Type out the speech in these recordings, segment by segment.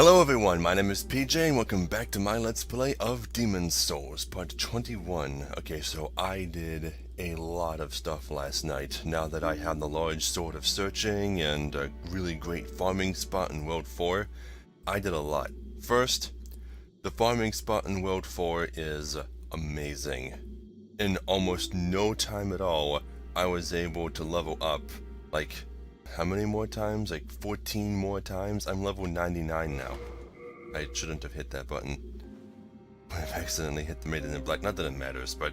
Hello everyone, my name is PJ and welcome back to my Let's Play of Demon's Souls, part 21. Okay, so I did a lot of stuff last night. Now that I have the large sword of searching and a really great farming spot in World 4, I did a lot. First, the farming spot in World 4 is amazing. In almost no time at all, I was able to level up, like, how many more times? Like 14 more times? I'm level 99 now. I shouldn't have hit that button. I've accidentally hit the Maiden in Black. Not that it matters, but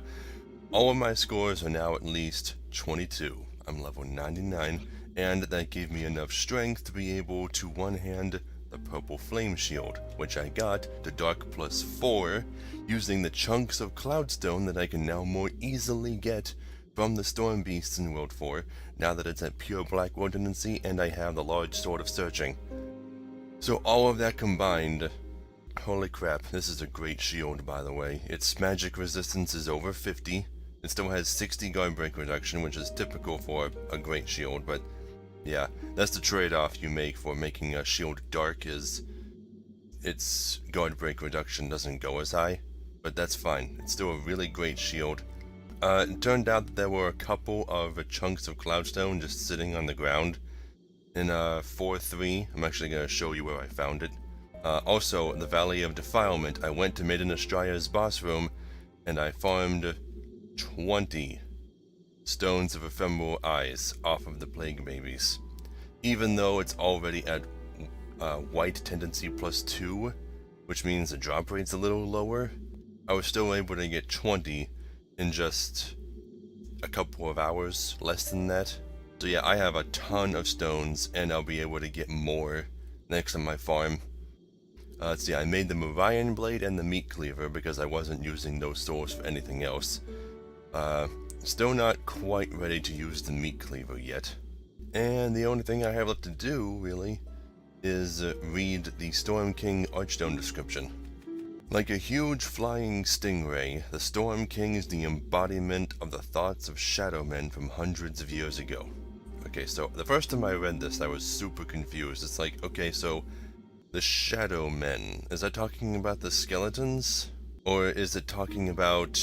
all of my scores are now at least 22. I'm level 99, and that gave me enough strength to be able to one-hand the purple flame shield, which I got to Dark +4 using the chunks of cloudstone that I can now more easily get from the storm beasts in World 4, now that it's at pure black tendency and I have the large sword of searching. So all of that combined, holy crap, this is a great shield by the way. Its magic resistance is over 50, it still has 60 guard break reduction, which is typical for a great shield, but yeah, that's the trade-off you make for making a shield dark, is its guard break reduction doesn't go as high, but that's fine, it's still a really great shield. It turned out that there were a couple of chunks of cloudstone just sitting on the ground in 4-3. I'm actually going to show you where I found it. Also, the Valley of Defilement, I went to Maiden Astraya's boss room and I farmed 20 stones of ephemeral eyes off of the plague babies. Even though it's already at white tendency +2, which means the drop rate's a little lower, I was still able to get 20 in just a couple of hours, less than that. So yeah, I have a ton of stones, and I'll be able to get more next on my farm. Let's see, I made the Morion Blade and the Meat Cleaver because I wasn't using those swords for anything else. Still not quite ready to use the Meat Cleaver yet. And the only thing I have left to do, really, is read the Storm King Archstone description. Like a huge flying stingray, the Storm King is the embodiment of the thoughts of shadow men from hundreds of years ago. Okay, so the first time I read this, I was super confused. It's like, okay, so the shadow men, is that talking about the skeletons? Or is it talking about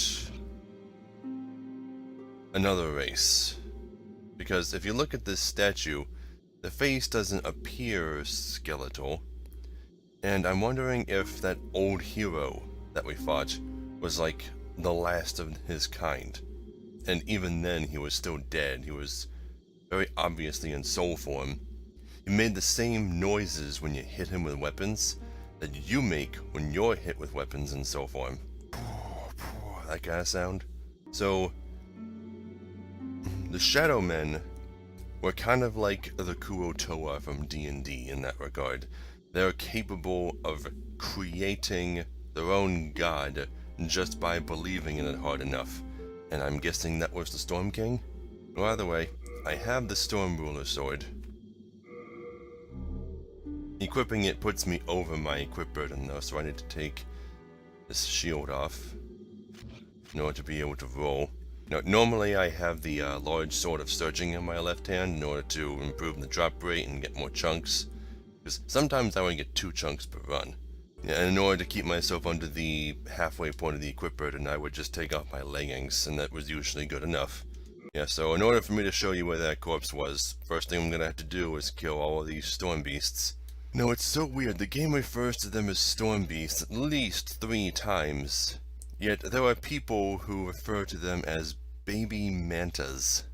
another race? Because if you look at this statue, the face doesn't appear skeletal. And I'm wondering if that old hero that we fought was like the last of his kind. And even then he was still dead. He was very obviously in soul form. He made the same noises when you hit him with weapons that you make when you're hit with weapons in soul form. That kind of sound. So the Shadow Men were kind of like the Kurotoa from D&D in that regard. They're capable of creating their own god just by believing in it hard enough. And I'm guessing that was the Storm King? Well, either way, I have the Storm Ruler sword. Equipping it puts me over my equip burden though, so I need to take this shield off in order to be able to roll. Now, normally I have the large sword of searching in my left hand in order to improve the drop rate and get more chunks. Because sometimes I only get 2 chunks per run. Yeah, and in order to keep myself under the halfway point of the equip burden, I would just take off my leggings, and that was usually good enough. Yeah, so in order for me to show you where that corpse was, first thing I'm gonna have to do is kill all of these storm beasts. No, it's so weird, the game refers to them as storm beasts at least 3 times. Yet there are people who refer to them as baby mantas.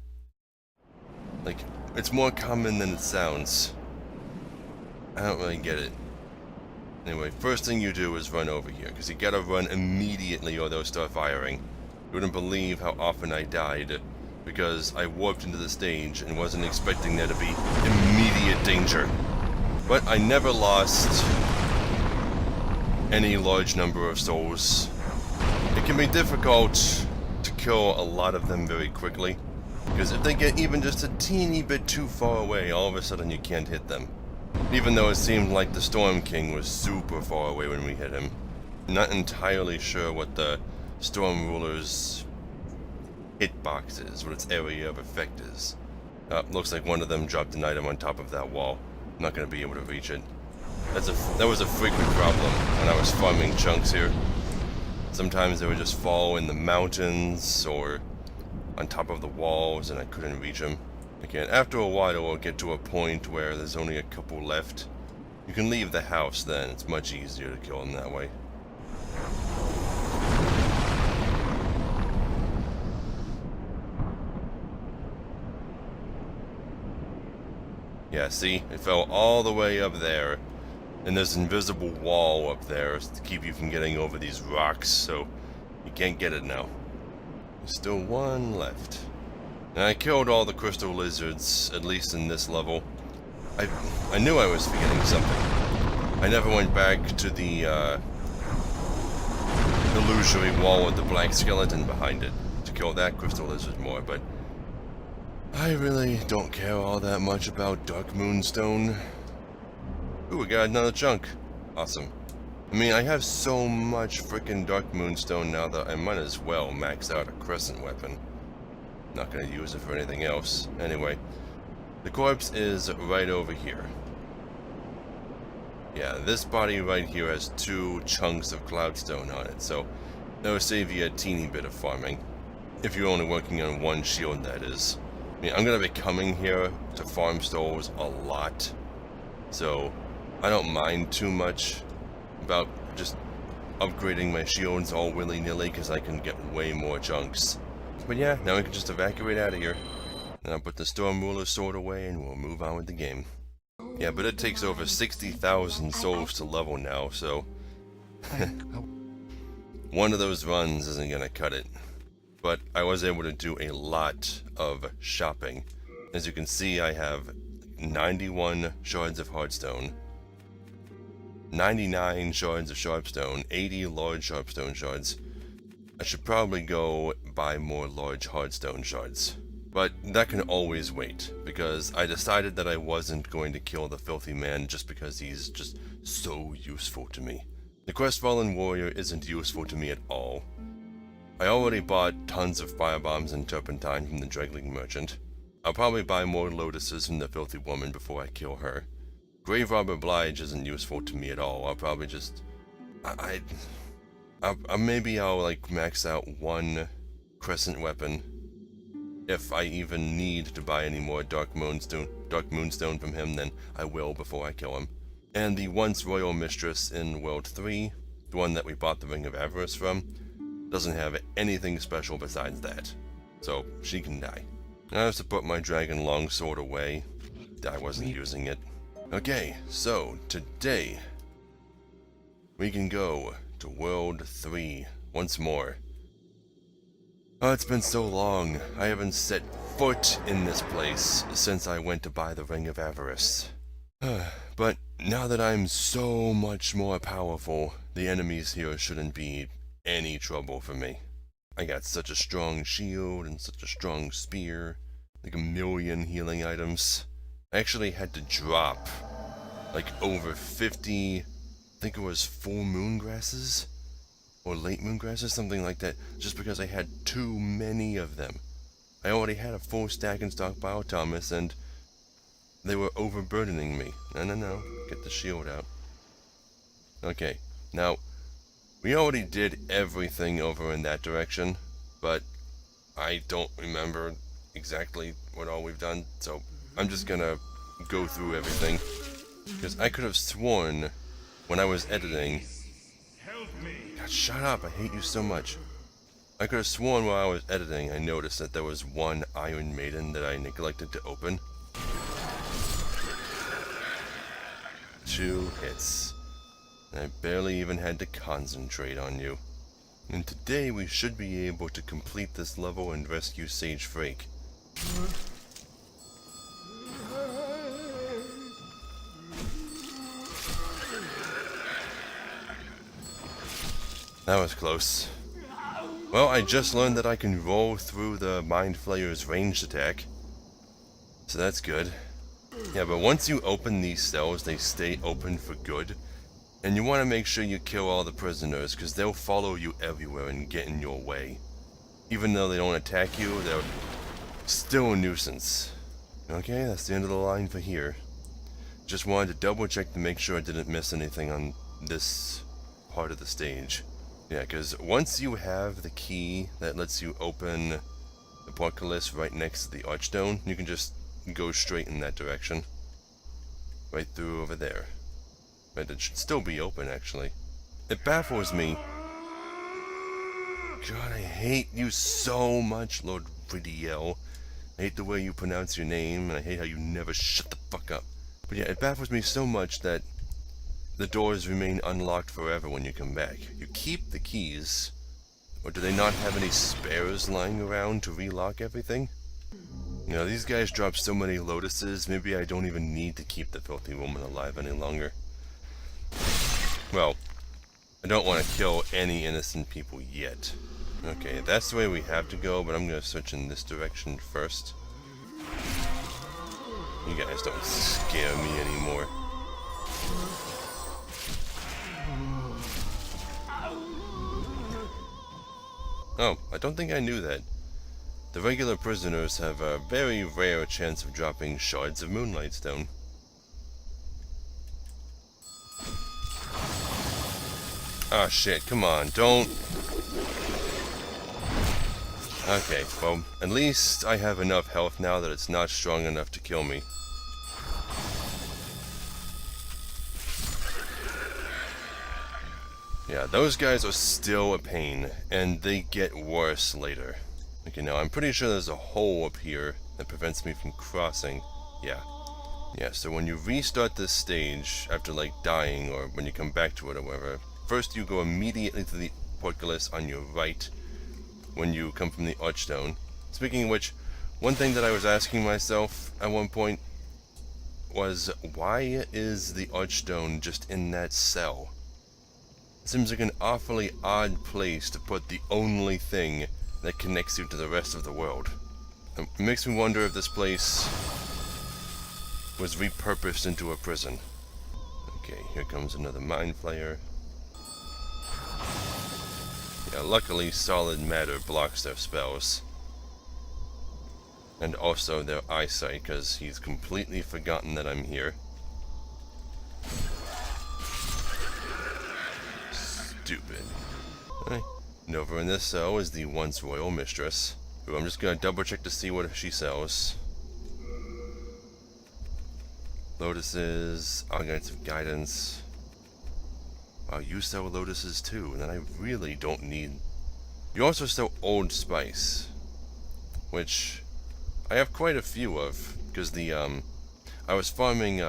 Like, it's more common than it sounds. I don't really get it. Anyway, first thing you do is run over here, because you gotta run immediately or they'll start firing. You wouldn't believe how often I died, because I warped into the stage and wasn't expecting there to be immediate danger. But I never lost any large number of souls. It can be difficult to kill a lot of them very quickly, because if they get even just a teeny bit too far away, all of a sudden you can't hit them. Even though it seemed like the Storm King was super far away when we hit him. I'm not entirely sure what the Storm Ruler's hitbox is, what its area of effect is. Looks like one of them dropped an item on top of that wall. I'm not going to be able to reach it. That was a frequent problem when I was farming chunks here. Sometimes they would just fall in the mountains or on top of the walls and I couldn't reach them. Again, after a while it will get to a point where there's only a couple left. You can leave the house then, it's much easier to kill them that way. Yeah, see? It fell all the way up there. And there's an invisible wall up there to keep you from getting over these rocks, so you can't get it now. There's still one left. And I killed all the crystal lizards, at least in this level. I knew I was forgetting something. I never went back to the illusory wall with the black skeleton behind it to kill that crystal lizard more, but I really don't care all that much about Dark Moonstone. Ooh, we got another chunk. Awesome. I mean, I have so much frickin' Dark Moonstone now that I might as well max out a crescent weapon. Not gonna use it for anything else. Anyway, the corpse is right over here. Yeah, this body right here has 2 chunks of cloudstone on it, so that'll save you a teeny bit of farming. If you're only working on 1 shield, that is. I mean, I'm gonna be coming here to farm stalls a lot, so I don't mind too much about just upgrading my shields all willy-nilly because I can get way more chunks. But yeah, now we can just evacuate out of here. And I'll put the Storm Ruler sword away and we'll move on with the game. Yeah, but it takes over 60,000 souls to level now, so one of those runs isn't gonna cut it. But I was able to do a lot of shopping. As you can see, I have 91 shards of hardstone, 99 shards of sharpstone, 80 large sharpstone shards. I should probably go buy more large hardstone shards. But that can always wait, because I decided that I wasn't going to kill the filthy man just because he's just so useful to me. The Crestfallen Warrior isn't useful to me at all. I already bought tons of firebombs and turpentine from the Dregling Merchant. I'll probably buy more lotuses from the filthy woman before I kill her. Grave Robber Blige isn't useful to me at all. I'll probably just... maybe I'll like max out 1 crescent weapon. If I even need to buy any more Dark Moonstone from him, then I will before I kill him. And the once Royal Mistress in World 3, the one that we bought the Ring of Avarice from, doesn't have anything special besides that. So she can die. I have to put my Dragon Longsword away. I wasn't using it. Okay, so today we can go to World 3 once more. Oh, it's been so long. I haven't set foot in this place since I went to buy the Ring of Avarice. But now that I'm so much more powerful, the enemies here shouldn't be any trouble for me. I got such a strong shield and such a strong spear, like 1,000,000 healing items. I actually had to drop like over 50, I think it was full moon grasses or late moon grasses, something like that, just because I had too many of them. I already had a full stack in stockpile, Thomas, and they were overburdening me. No, get the shield out. Okay, now we already did everything over in that direction, but I don't remember exactly what all we've done, so I'm just gonna go through everything, because I could have sworn when I was editing... God, shut up, I hate you so much. I could have sworn while I was editing I noticed that there was 1 Iron Maiden that I neglected to open. 2 hits. I barely even had to concentrate on you. And today we should be able to complete this level and rescue Sage Frake. That was close. Well, I just learned that I can roll through the Mind Flayer's ranged attack. So that's good. Yeah, but once you open these cells, they stay open for good. And you want to make sure you kill all the prisoners, because they'll follow you everywhere and get in your way. Even though they don't attack you, they're still a nuisance. Okay, that's the end of the line for here. Just wanted to double check to make sure I didn't miss anything on this part of the stage. Yeah, because once you have the key that lets you open the portcullis right next to the archstone, you can just go straight in that direction. Right through over there. But it should still be open, actually. It baffles me. God, I hate you so much, Lord Rydell. I hate the way you pronounce your name, and I hate how you never shut the fuck up. But yeah, it baffles me so much that the doors remain unlocked forever when you come back. You keep the keys, or do they not have any spares lying around to relock everything? You know, these guys drop so many lotuses, maybe I don't even need to keep the filthy woman alive any longer. Well, I don't want to kill any innocent people yet. Okay, that's the way we have to go, but I'm going to search in this direction first. You guys don't scare me anymore. Oh, I don't think I knew that. The regular prisoners have a very rare chance of dropping shards of moonlight stone. Ah, shit, come on, don't... Okay, well, at least I have enough health now that it's not strong enough to kill me. Yeah, those guys are still a pain, and they get worse later. Okay, now I'm pretty sure there's a hole up here that prevents me from crossing. Yeah. Yeah, so when you restart this stage, after like dying, or when you come back to it or whatever, first you go immediately to the portcullis on your right when you come from the archstone. Speaking of which, one thing that I was asking myself at one point was, why is the archstone just in that cell? It seems like an awfully odd place to put the only thing that connects you to the rest of the world. It makes me wonder if this place was repurposed into a prison. Okay, here comes another mind flayer. Yeah, luckily solid matter blocks their spells. And also their eyesight, because he's completely forgotten that I'm here. Stupid. Right. And over in this cell is the once royal mistress, who I'm just gonna double check to see what she sells. Lotuses, Augments of Guidance. Wow, you sell lotuses too, and then I really don't need... You also sell Old Spice, which I have quite a few of, because I was farming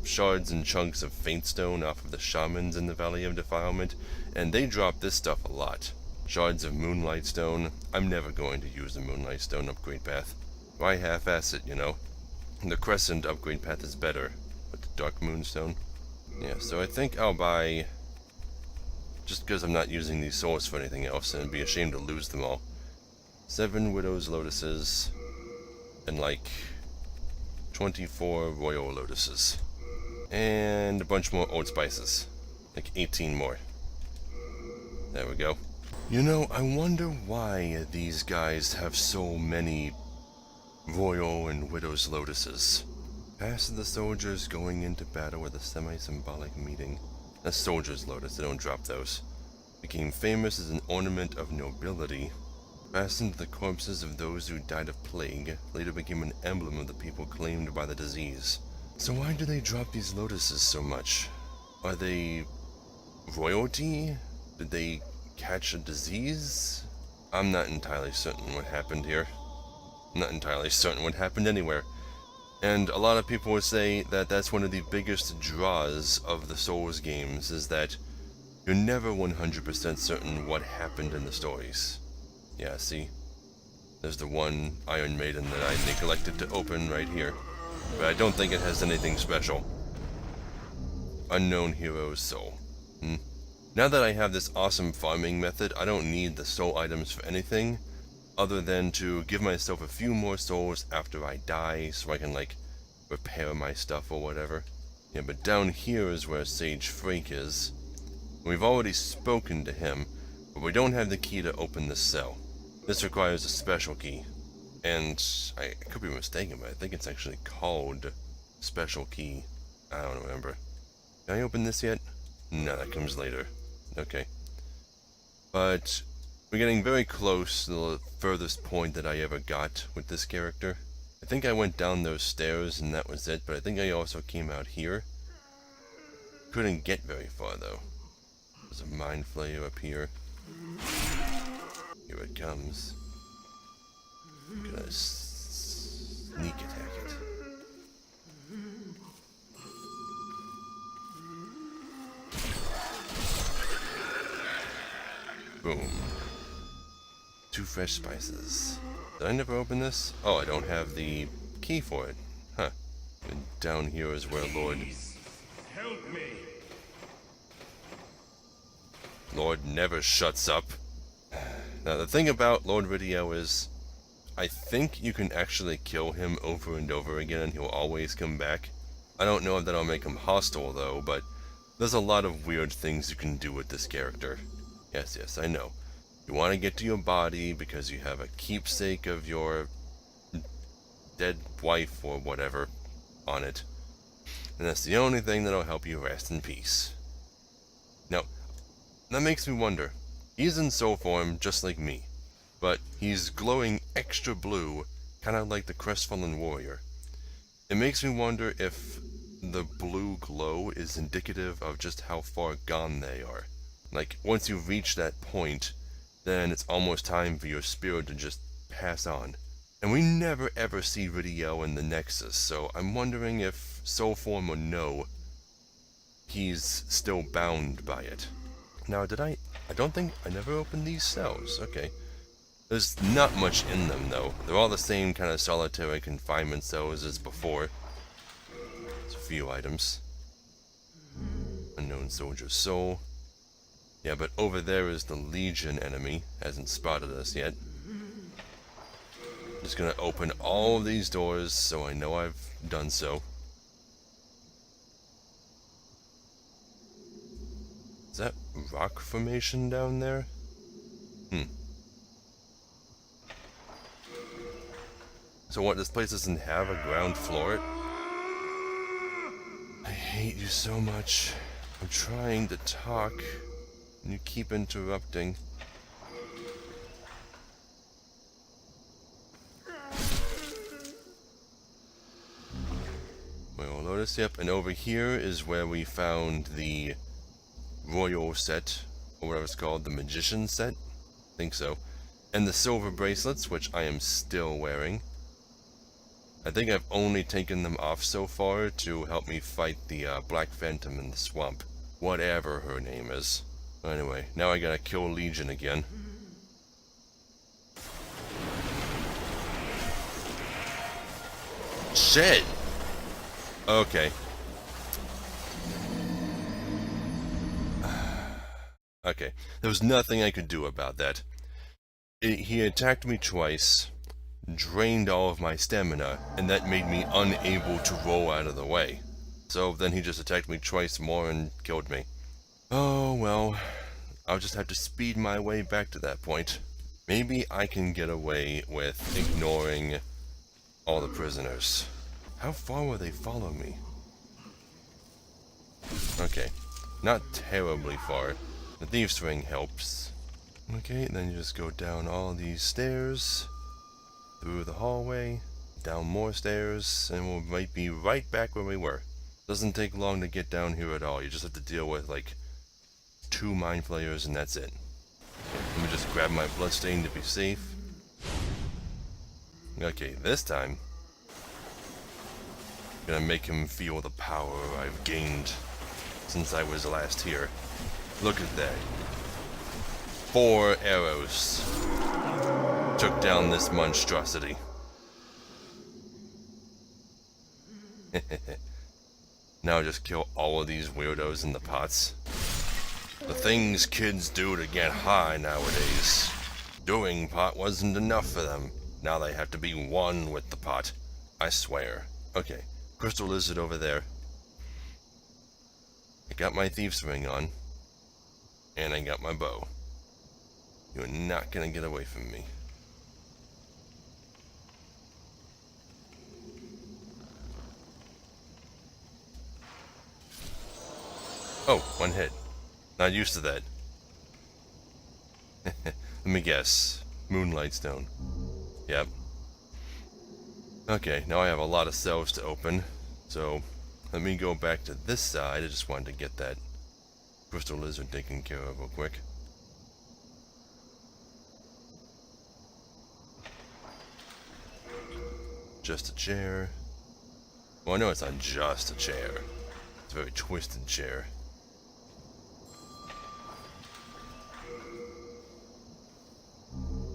shards and chunks of Faintstone off of the shamans in the Valley of Defilement, and they drop this stuff a lot. Shards of Moonlight Stone. I'm never going to use the Moonlight Stone upgrade path. Why half-ass it, you know? The Crescent upgrade path is better with the Dark Moonstone. Yeah, so I think I'll buy, just because I'm not using these souls for anything else, and it'd be a shame to lose them all, 7 Widow's Lotuses, and like 24 Royal Lotuses. And a bunch more Old Spices. Like 18 more. There we go. You know, I wonder why these guys have so many Royal and Widow's Lotuses. Past the soldiers going into battle with a semi-symbolic meeting. A soldier's lotus, they don't drop those. Became famous as an ornament of nobility. Fastened to the corpses of those who died of plague, later became an emblem of the people claimed by the disease. So why do they drop these lotuses so much? Are they royalty? Did they catch a disease? I'm not entirely certain what happened here. I'm not entirely certain what happened anywhere. And a lot of people would say that that's one of the biggest draws of the Souls games, is that you're never 100% certain what happened in the stories. Yeah, see? There's the one Iron Maiden that I neglected to open right here. But I don't think it has anything special. Unknown Hero's Soul. Now that I have this awesome farming method, I don't need the soul items for anything, other than to give myself a few more souls after I die, so I can, like, repair my stuff or whatever. Yeah, but down here is where Sage Frake is. We've already spoken to him, but we don't have the key to open this cell. This requires a special key. And I could be mistaken, but I think it's actually called special key. I don't remember. Can I open this yet? No, that comes later. Okay. But we're getting very close to the furthest point that I ever got with this character. I think I went down those stairs and that was it, but I think I also came out here. Couldn't get very far though. There's a mind flayer up here. Here it comes. I'm gonna sneak attack it. Boom. 2 fresh spices. Did I never open this? Oh, I don't have the key for it. Huh. And down here is where Help me. Lord never shuts up. Now the thing about Lord Rydell is, I think you can actually kill him over and over again and he'll always come back. I don't know if that'll make him hostile though, but there's a lot of weird things you can do with this character. Yes, I know. You want to get to your body because you have a keepsake of your dead wife or whatever on it. And that's the only thing that'll help you rest in peace. Now, that makes me wonder. He's in soul form just like me, but he's glowing extra blue, kind of like the crestfallen warrior. It makes me wonder if the blue glow is indicative of just how far gone they are. Like, once you reach that point, then it's almost time for your spirit to just pass on. And we never ever see Rydell in the Nexus, so I'm wondering if soul form or no, he's still bound by it. Now, I don't think I never opened these cells. Okay. There's not much in them, though. They're all the same kind of solitary confinement cells as before. There's a few items. Unknown soldier's soul. Yeah, but over there is the Legion enemy. Hasn't spotted us yet. Just gonna open all of these doors so I know I've done so. Is that rock formation down there? So what, this place doesn't have a ground floor? I hate you so much. I'm trying to talk, and you keep interrupting. Well, notice, yep, and over here is where we found the royal set, or whatever it's called, the magician set? I think so. And the silver bracelets, which I am still wearing. I think I've only taken them off so far to help me fight the Black Phantom in the swamp. Whatever her name is. Anyway, now I gotta kill Legion again. Shit! Okay. Okay, there was nothing I could do about that. He attacked me twice, drained all of my stamina, and that made me unable to roll out of the way. So then he just attacked me twice more and killed me. Oh well, I'll just have to speed my way back to that point. Maybe I can get away with ignoring all the prisoners. How far will they follow me? Okay, not terribly far. The Thieves' Ring helps. Okay, then you just go down all these stairs, through the hallway, down more stairs, and we might be right back where we were. Doesn't take long to get down here at all. You just have to deal with like 2 mind flayers and that's it. Okay, let me just grab my bloodstain to be safe. Okay, this time I'm gonna make him feel the power I've gained since I was last here. Look at that. 4 arrows took down this monstrosity. Now just kill all of these weirdos in the pots. The things kids do to get high nowadays. Doing pot wasn't enough for them. Now they have to be one with the pot. I swear. Okay, crystal lizard over there. I got my Thieves' Ring on. And I got my bow. You're not gonna get away from me. Oh, one hit. Not used to that. Let me guess. Moonlight Stone. Yep. Okay, now I have a lot of cells to open. So, let me go back to this side. I just wanted to get that crystal lizard taken care of real quick. Just a chair. Well, I know it's not just a chair. It's a very twisted chair.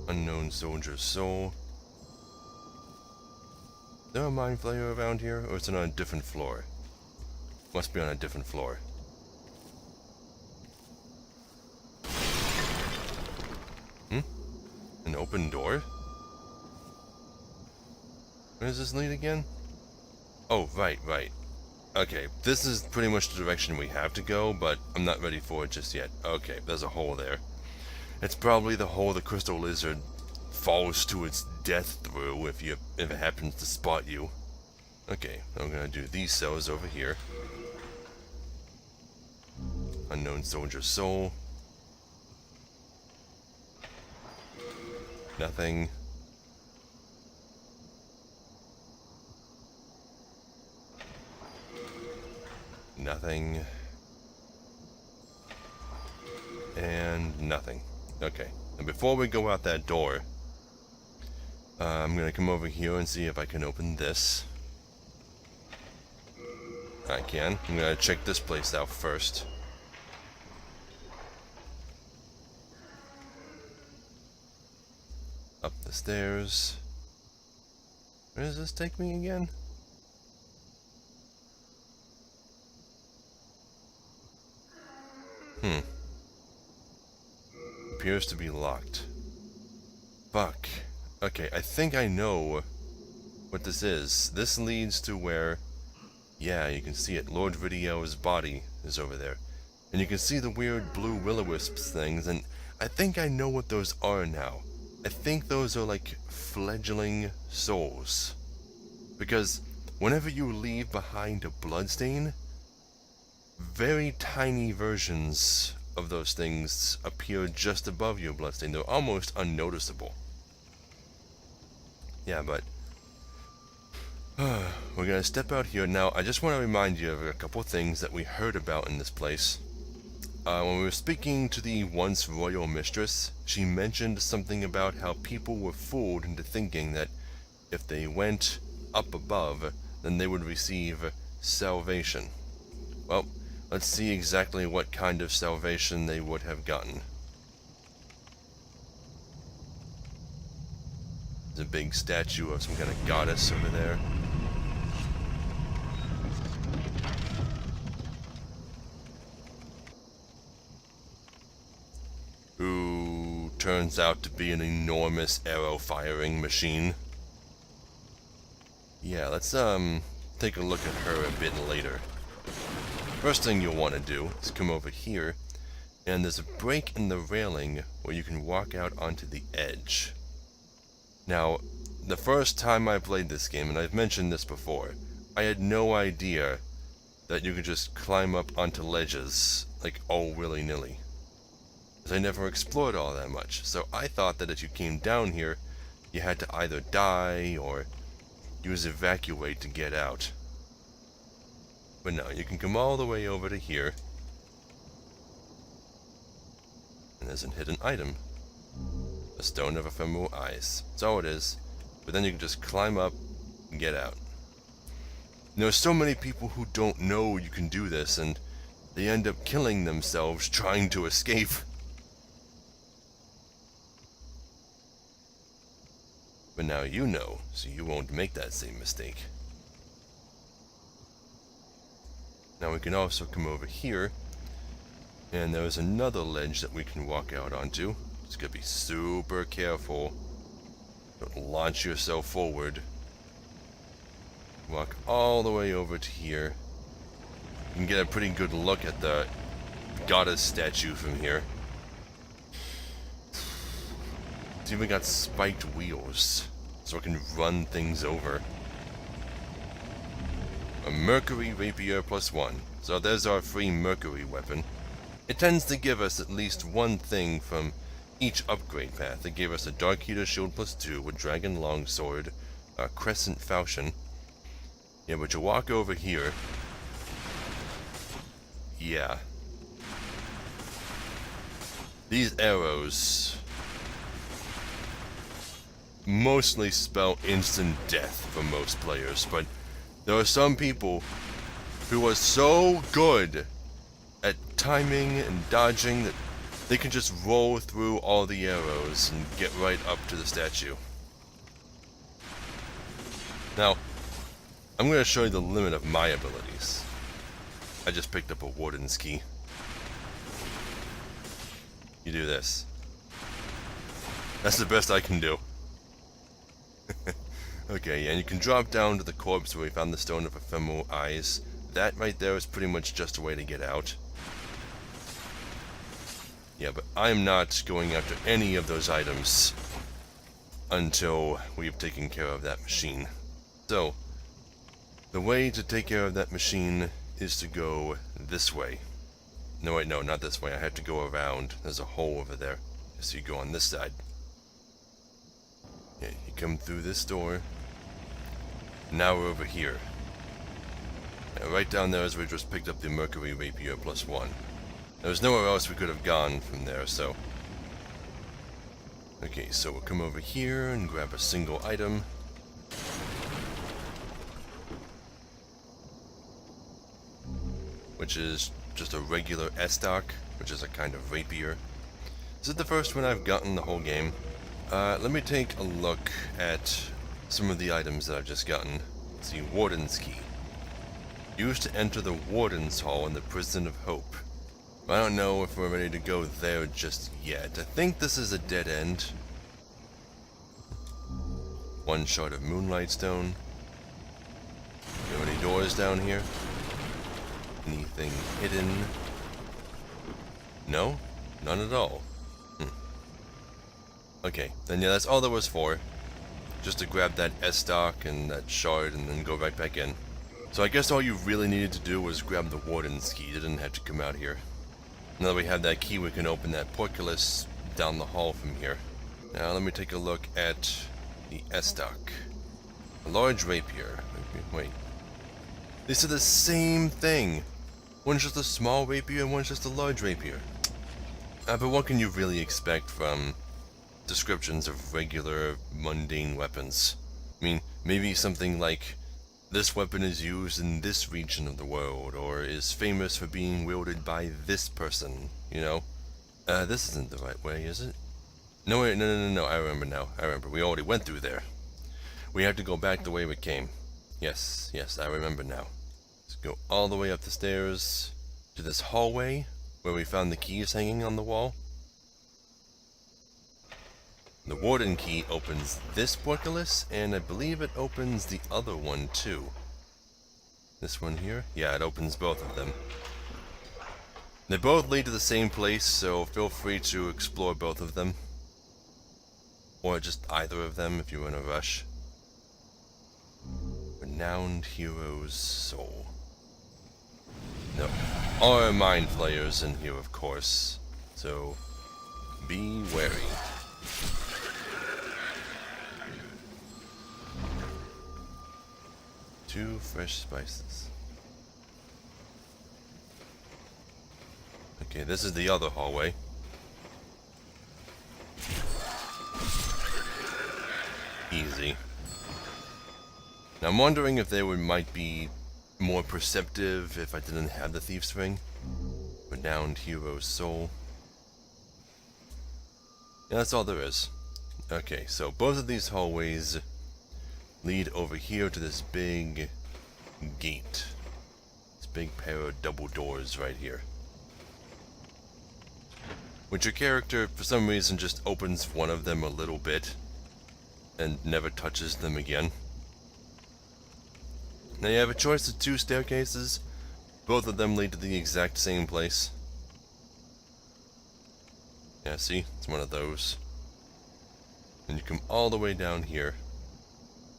Unknown soldier's soul. Is there a mind flayer around here, or is it on a different floor? Must be on a different floor. An open door? Where does this lead again? Oh, right. Okay, this is pretty much the direction we have to go, but I'm not ready for it just yet. Okay, there's a hole there. It's probably the hole the crystal lizard falls to its death through if it happens to spot you. Okay, I'm gonna do these cells over here. Unknown soldier's soul. Nothing. Nothing. And nothing. Okay. And before we go out that door, I'm gonna come over here and see if I can open this. I can. I'm gonna check this place out first. Up the stairs. Where does this take me again? Appears to be locked. Fuck. Okay, I think I know what this is. This leads to where... Yeah, you can see it. Lord Rydell's body is over there. And you can see the weird blue will-o-wisps things, and I think I know what those are now. I think those are like fledgling souls. Because whenever you leave behind a bloodstain, very tiny versions of those things appear just above your bloodstain. They're almost unnoticeable. Yeah, but we're gonna step out here now. I just want to remind you of a couple things that we heard about in this place. When we were speaking to the once royal mistress, she mentioned something about how people were fooled into thinking that if they went up above, then they would receive salvation. Well, let's see exactly what kind of salvation they would have gotten. There's a big statue of some kind of goddess over there. Who turns out to be an enormous arrow-firing machine. Yeah, let's take a look at her a bit later. First thing you'll want to do is come over here, and there's a break in the railing where you can walk out onto the edge. Now, the first time I played this game, and I've mentioned this before, I had no idea that you could just climb up onto ledges, like all willy-nilly. Because I never explored all that much, so I thought that if you came down here, you had to either die or use evacuate to get out. But no, you can come all the way over to here. And there's a hidden item. A stone of ephemeral eyes. That's all it is. But then you can just climb up and get out. There's so many people who don't know you can do this, and they end up killing themselves trying to escape. But now you know, so you won't make that same mistake. Now we can also come over here, and there's another ledge that we can walk out onto. Just gotta be super careful. Don't launch yourself forward. Walk all the way over to here. You can get a pretty good look at the goddess statue from here. It's even got spiked wheels, so I can run things over. A Mercury Rapier +1. So there's our free Mercury weapon. It tends to give us at least one thing from each upgrade path. It gave us a Dark Heater Shield +2, a Dragon Longsword, a Crescent Falchion. Yeah, but you walk over here. Yeah. These arrows mostly spell instant death for most players, but there are some people who are so good at timing and dodging that they can just roll through all the arrows and get right up to the statue. Now, I'm going to show you the limit of my abilities. I just picked up a Warden's Key. You do this. That's the best I can do. Okay, and you can drop down to the corpse where we found the Stone of Ephemeral Eyes. That right there is pretty much just a way to get out. Yeah, but I'm not going after any of those items until we've taken care of that machine. So, the way to take care of that machine is to go this way. No, wait, no, not this way. I have to go around. There's a hole over there. So you go on this side. Yeah, you come through this door. Now we're over here. And right down there is where we just picked up the Mercury Rapier +1. There was nowhere else we could have gone from there, so... Okay, so we'll come over here and grab a single item. Which is just a regular S-Stock, which is a kind of rapier. This is the first one I've gotten the whole game. Let me take a look at some of the items that I've just gotten. Let's see, Warden's Key. Used to enter the Warden's Hall in the Prison of Hope. I don't know if we're ready to go there just yet. I think this is a dead end. One shard of Moonlight Stone. Do you have any doors down here? Anything hidden? No? None at all. Okay, then yeah, that's all there was for. Just to grab that S-Stock and that shard and then go right back in. So I guess all you really needed to do was grab the Warden's Key. You didn't have to come out here. Now that we have that key, we can open that portcullis down the hall from here. Now let me take a look at the S-Stock. A large rapier. Wait. These are the same thing. One's just a small rapier and one's just a large rapier. But what can you really expect from descriptions of regular, mundane weapons? I mean, maybe something like, this weapon is used in this region of the world, or is famous for being wielded by this person, you know? This isn't the right way, is it? No, wait, no, I remember now. I remember. We already went through there. We have to go back the way we came. Yes, I remember now. Let's go all the way up the stairs to this hallway where we found the keys hanging on the wall. The Warden Key opens this portcullis, and I believe it opens the other one too. This one here? Yeah, it opens both of them. They both lead to the same place, so feel free to explore both of them. Or just either of them if you're in a rush. Renowned Hero's Soul. No, are mind flayers in here, of course, so be wary. Two fresh spices. Okay, this is the other hallway. Easy. Now I'm wondering if they might be more perceptive if I didn't have the Thief's Ring. Renowned Hero's Soul. Yeah, that's all there is. Okay, so both of these hallways lead over here to this big gate. This big pair of double doors right here. Which your character, for some reason, just opens one of them a little bit and never touches them again. Now you have a choice of two staircases. Both of them lead to the exact same place. Yeah, see? It's one of those. And you come all the way down here.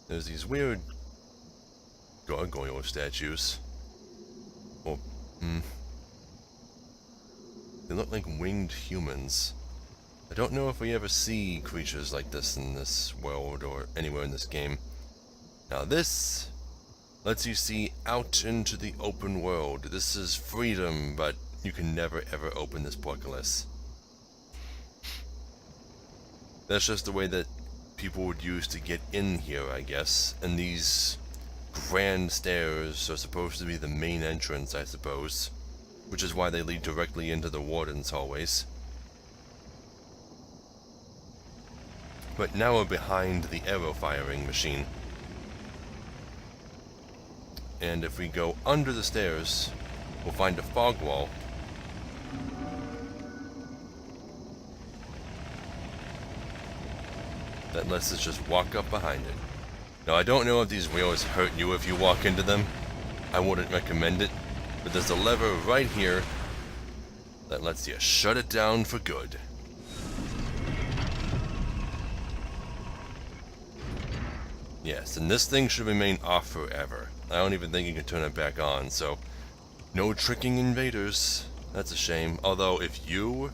There's these weird gargoyle statues. Well, They look like winged humans. I don't know if we ever see creatures like this in this world or anywhere in this game. Now this lets you see out into the open world. This is freedom, but you can never ever open this portcullis. That's just the way that people would use to get in here, I guess. And these grand stairs are supposed to be the main entrance, I suppose. Which is why they lead directly into the warden's hallways. But now we're behind the arrow firing machine. And if we go under the stairs, we'll find a fog wall. That lets us just walk up behind it. Now I don't know if these wheels hurt you if you walk into them. I wouldn't recommend it. But there's a lever right here that lets you shut it down for good. Yes, and this thing should remain off forever. I don't even think you can turn it back on, so no tricking invaders. That's a shame. Although if you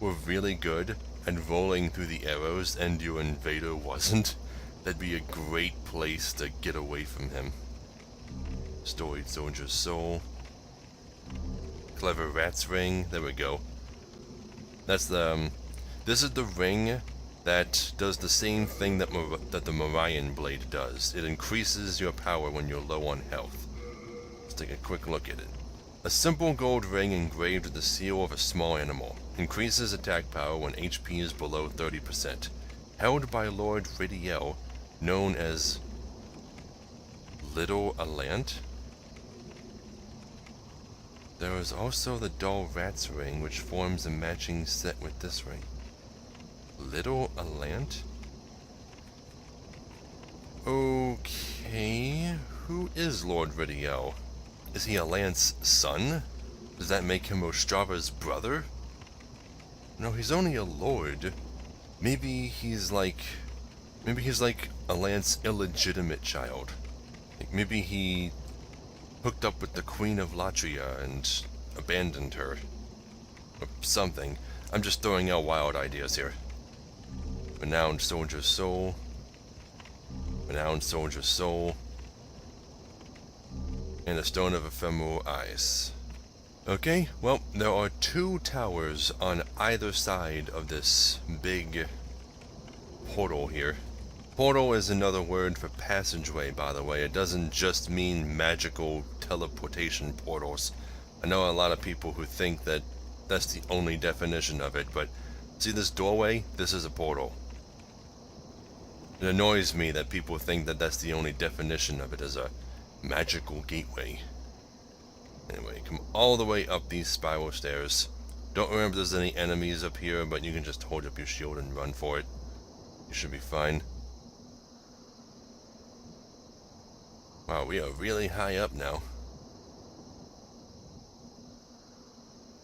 were really good at rolling through the arrows and your invader wasn't, that'd be a great place to get away from him. Storied Soldier's Soul. Clever Rat's Ring. There we go. That's the this is the ring that does the same thing that the Morion blade does. It increases your power when you're low on health. Let's take a quick look at it. A simple gold ring engraved with the seal of a small animal. Increases attack power when HP is below 30%. Held by Lord Rydell, known as Little Alant. There is also the Dull Rat's Ring, which forms a matching set with this ring. Little Alant? Okay, who is Lord Rydell? Is he Alant's son? Does that make him Ostrava's brother? No, he's only a lord. Maybe he's like Alant's illegitimate child. Like maybe he hooked up with the Queen of Latria and abandoned her. Or something. I'm just throwing out wild ideas here. Renowned Soldier's Soul. Renowned Soldier's Soul. And a Stone of Ephemeral Eyes. Okay, well, there are 2 towers on either side of this big portal here. Portal is another word for passageway, by the way. It doesn't just mean magical teleportation portals. I know a lot of people who think that that's the only definition of it, but see this doorway? This is a portal. It annoys me that people think that that's the only definition of it as a magical gateway. Anyway, come all the way up these spiral stairs. Don't remember if there's any enemies up here, but you can just hold up your shield and run for it. You should be fine. Wow, we are really high up now.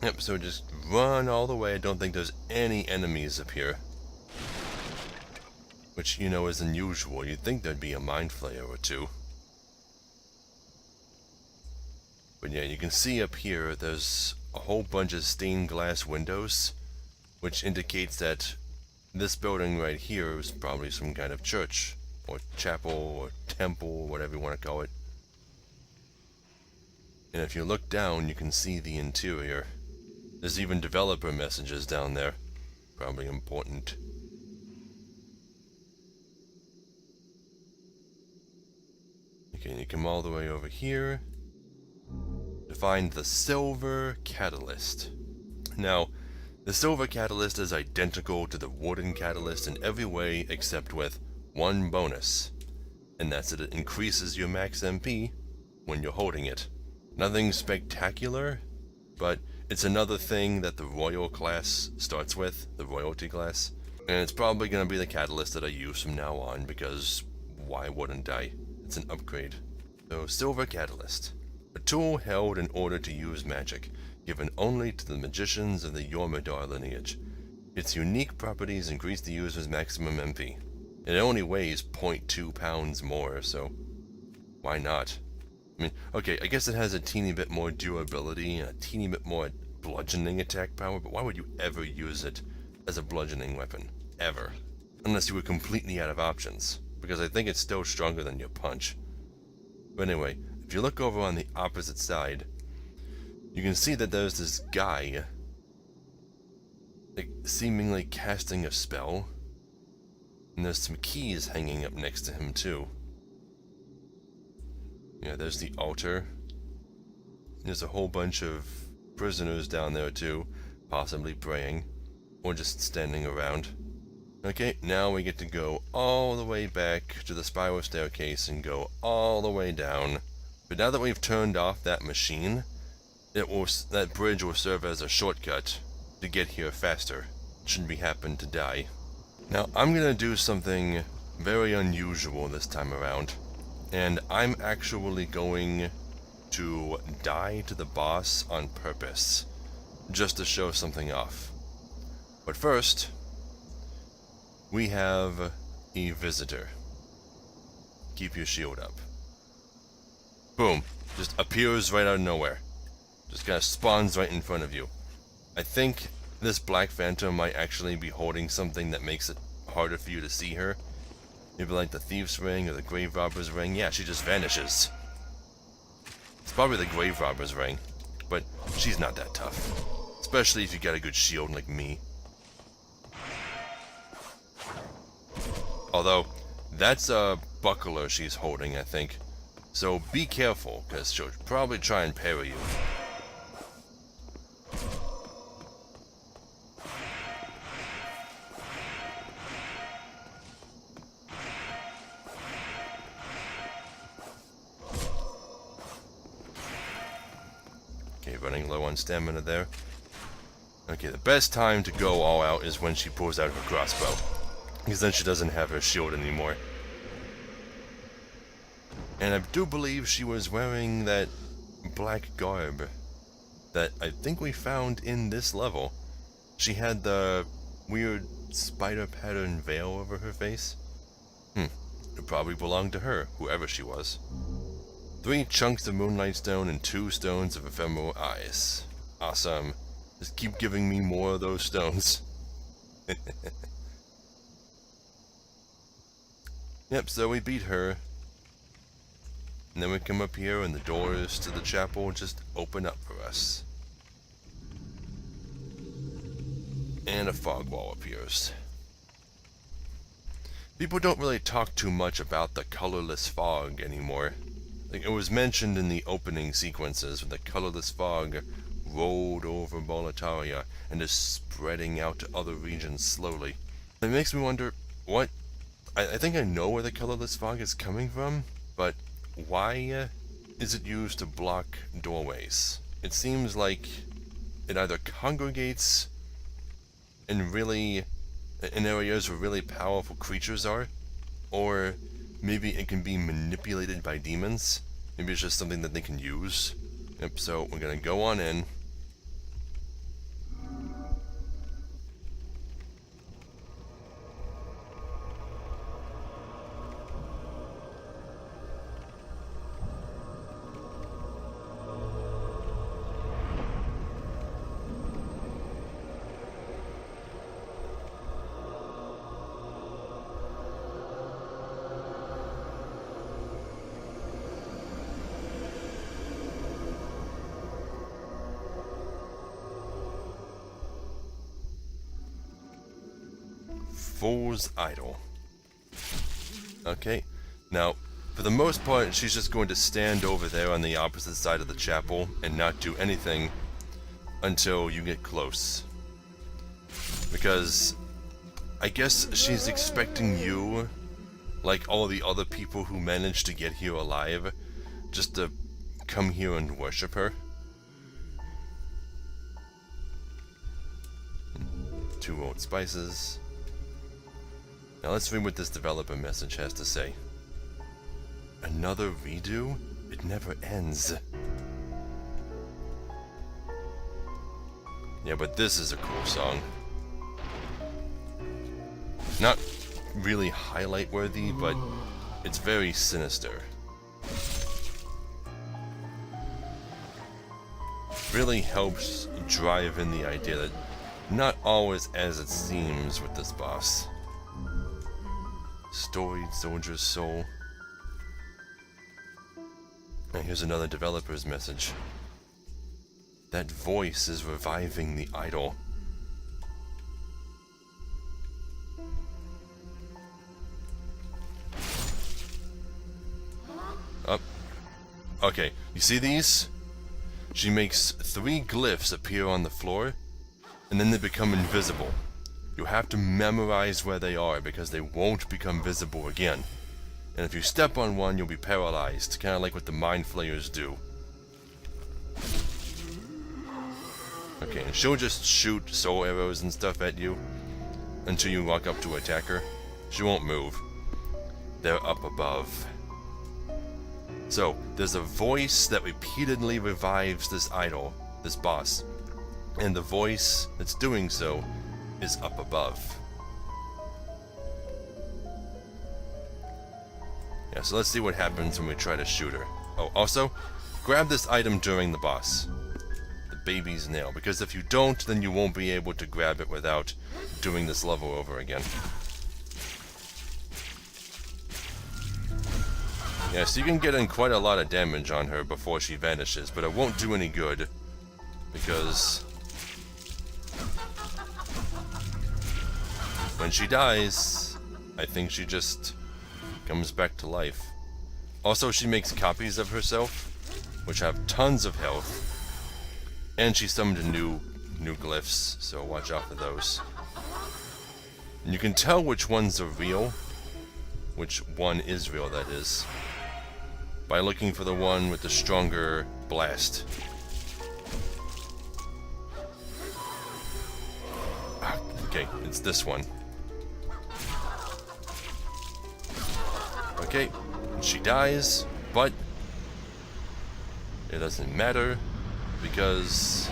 Yep, so just run all the way. I don't think there's any enemies up here. Which, you know, is unusual. You'd think there'd be a mind flayer or 2. But yeah, you can see up here, there's a whole bunch of stained glass windows, which indicates that this building right here is probably some kind of church, or chapel, or temple, whatever you want to call it. And if you look down, you can see the interior. There's even developer messages down there. Probably important. Okay, you come all the way over here to find the Silver Catalyst. Now, the Silver Catalyst is identical to the Wooden Catalyst in every way except with one bonus, and that's that it increases your max MP when you're holding it. Nothing spectacular, but it's another thing that the Royal class starts with, the Royalty class, and it's probably going to be the Catalyst that I use from now on, because why wouldn't I? It's an upgrade. So, Silver Catalyst. A tool held in order to use magic, given only to the magicians of the Jormungandr lineage. Its unique properties increase the user's maximum MP. It only weighs 0.2 pounds more, so why not? I mean, okay, I guess it has a teeny bit more durability and a teeny bit more bludgeoning attack power, but why would you ever use it as a bludgeoning weapon? Ever. Unless you were completely out of options, because I think it's still stronger than your punch. But anyway, if you look over on the opposite side, you can see that there's this guy, like, seemingly casting a spell, and there's some keys hanging up next to him too. Yeah, there's the altar. There's a whole bunch of prisoners down there too, possibly praying, or just standing around. Okay, now we get to go all the way back to the spiral staircase and go all the way down. But now that we've turned off that machine, that bridge will serve as a shortcut to get here faster, should we happen to die. Now, I'm gonna do something very unusual this time around, and I'm actually going to die to the boss on purpose, just to show something off. But first, we have a visitor. Keep your shield up. Boom. Just appears right out of nowhere. Just kind of spawns right in front of you. I think this Black Phantom might actually be holding something that makes it harder for you to see her. Maybe like the Thief's Ring or the Grave Robber's Ring. Yeah, she just vanishes. It's probably the Grave Robber's Ring, but she's not that tough. Especially if you got a good shield like me. Although, that's a buckler she's holding, I think. So be careful, because she'll probably try and parry you. Okay, running low on stamina there. Okay, the best time to go all out is when she pulls out her crossbow. Because then she doesn't have her shield anymore. And I do believe she was wearing that black garb that I think we found in this level. She had the weird spider pattern veil over her face. It probably belonged to her, whoever she was. 3 chunks of moonlight stone and 2 stones of ephemeral eyes. Awesome. Just keep giving me more of those stones. Yep, so we beat her. And then we come up here and the doors to the chapel just open up for us. And a fog wall appears. People don't really talk too much about the colorless fog anymore. Like, it was mentioned in the opening sequences when the colorless fog rolled over Boletaria and is spreading out to other regions slowly. It makes me wonder, what? I think I know where the colorless fog is coming from, but why is it used to block doorways? It seems like it either congregates in areas where really powerful creatures are, or maybe it can be manipulated by demons. Maybe it's just something that they can use. Yep, so we're gonna go on in. Fool's Idol. Okay, now, for the most part, she's just going to stand over there on the opposite side of the chapel and not do anything until you get close. Because I guess she's expecting you, like all the other people who managed to get here alive, just to come here and worship her. 2 old spices. Now let's read what this developer message has to say. Another redo? It never ends. Yeah, but this is a cool song. Not really highlight worthy, but it's very sinister. really helps drive in the idea that not always as it seems with this boss. Storied Soldier's Soul. And here's another developer's message. That voice is reviving the idol. Up. Okay, you see these? She makes 3 glyphs appear on the floor, and then they become invisible. You have to memorize where they are because they won't become visible again. And if you step on one, you'll be paralyzed, kind of like what the Mind Flayers do. Okay, and she'll just shoot soul arrows and stuff at you until you walk up to attack her. She won't move. They're up above. So, there's a voice that repeatedly revives this idol, this boss. And the voice that's doing so is up above. Yeah, so let's see what happens when we try to shoot her. Oh, also, grab this item during the boss. The baby's nail. Because if you don't, then you won't be able to grab it without doing this level over again. Yeah, so you can get in quite a lot of damage on her before she vanishes, but it won't do any good. Because when she dies, I think she just comes back to life. Also, she makes copies of herself, which have tons of health. And she summoned new glyphs, so watch out for those. And you can tell which ones are real, which one is real, that is, by looking for the one with the stronger blast. Okay, it's this one. Okay, she dies, but it doesn't matter because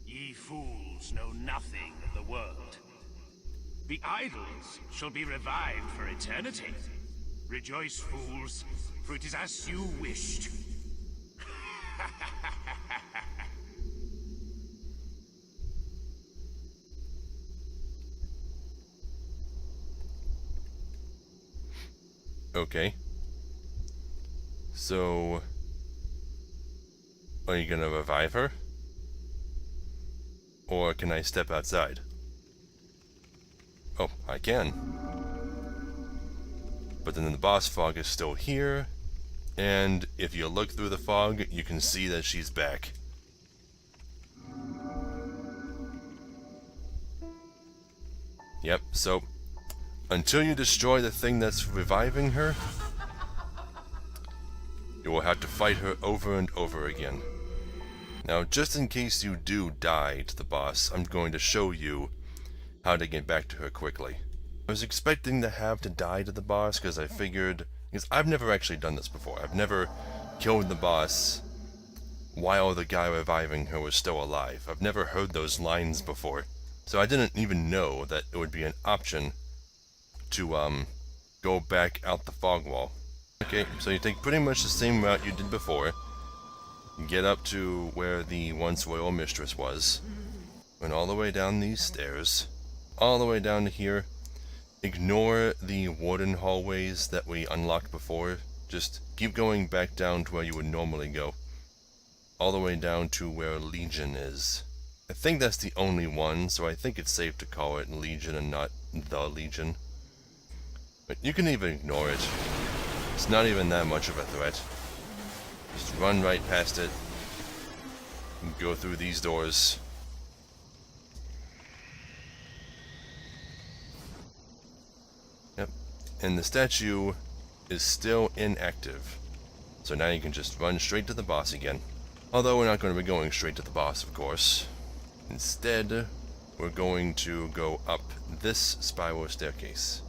Ye fools know nothing of the world. The idols shall be revived for eternity. Rejoice, fools, for it is as you wished. okay. So, are you gonna revive her? Or can I step outside? Oh, I can. But then the boss fog is still here, and if you look through the fog, you can see that she's back. Yep, so until you destroy the thing that's reviving her, you will have to fight her over and over again. Now, just in case you do die to the boss, I'm going to show you how to get back to her quickly. I was expecting to have to die to the boss because I figured, because I've never actually done this before. I've never killed the boss while the guy reviving her was still alive. I've never heard those lines before. So I didn't even know that it would be an option to go back out the fog wall. Okay, so you take pretty much the same route you did before. You get up to where the once royal mistress was. Went all the way down these stairs. All the way down to here. Ignore the warden hallways that we unlocked before. Just keep going back down to where you would normally go. All the way down to where Legion is. I think that's the only one, so I think it's safe to call it Legion and not the Legion. But you can even ignore it. It's not even that much of a threat. Just run right past it. And go through these doors. Yep. And the statue is still inactive. So now you can just run straight to the boss again. Although we're not going to be going straight to the boss, of course. Instead, we're going to go up this spiral staircase.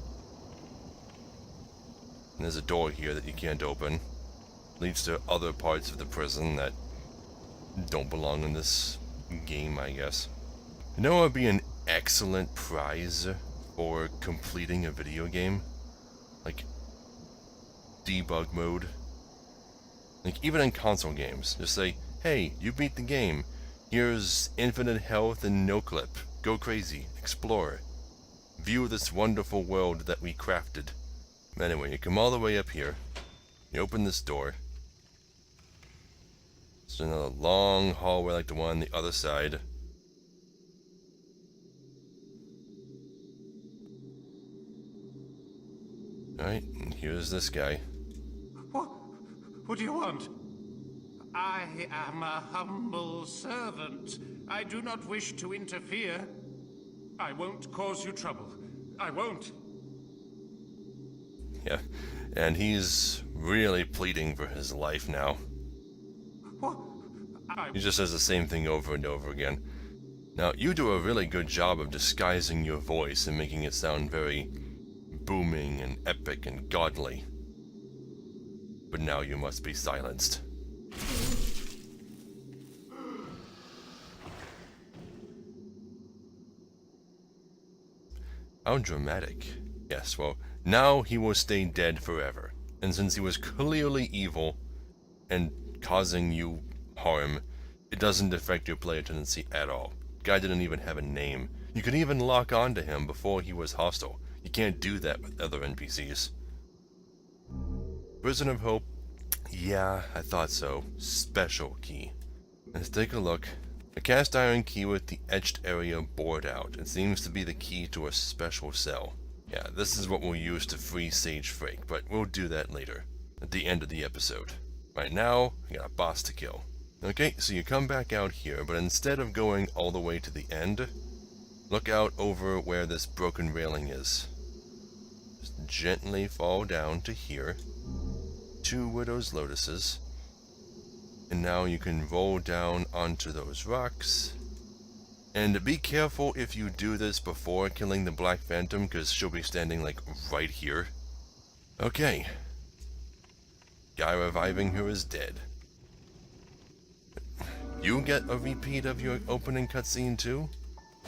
And there's a door here that you can't open. Leads to other parts of the prison that don't belong in this game, I guess. You know what would be an excellent prize for completing a video game. Like, debug mode. Like, even in console games, just say, hey, you beat the game. Here's infinite health and no clip. Go crazy. Explore. View this wonderful world that we crafted. Anyway, you come all the way up here. You open this door. It's another long hallway like the one on the other side. Alright, and here's this guy. What do you want? I am a humble servant. I do not wish to interfere. I won't cause you trouble. I won't. Yeah, and he's really pleading for his life now. What? He just says the same thing over and over again. Now, you do a really good job of disguising your voice and making it sound very booming and epic and godly. But now you must be silenced. How dramatic. Yes, well, now he will stay dead forever. And since he was clearly evil and causing you harm, it doesn't affect your player tendency at all. Guy didn't even have a name. You could even lock onto him before he was hostile. You can't do that with other NPCs. Prison of Hope. Yeah, I thought so. Special key. Let's take a look. A cast iron key with the etched area bored out. It seems to be the key to a special cell. Yeah, this is what we'll use to free Sage Frake, but we'll do that later, at the end of the episode. Right now, I got a boss to kill. Okay, so you come back out here, but instead of going all the way to the end, look out over where this broken railing is. Just gently fall down to here. 2 Widow's Lotuses. And now you can roll down onto those rocks. And be careful if you do this before killing the Black Phantom, because she'll be standing like right here. Okay. Guy reviving her is dead. You get a repeat of your opening cutscene too?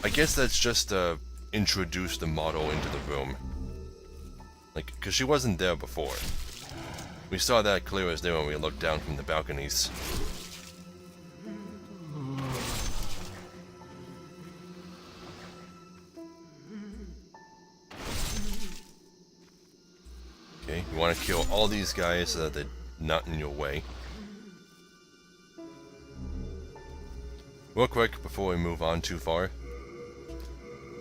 I guess that's just to introduce the model into the room. Like, because she wasn't there before. We saw that clear as day when we looked down from the balconies. Okay, you want to kill all these guys so that they're not in your way. Real quick, before we move on too far,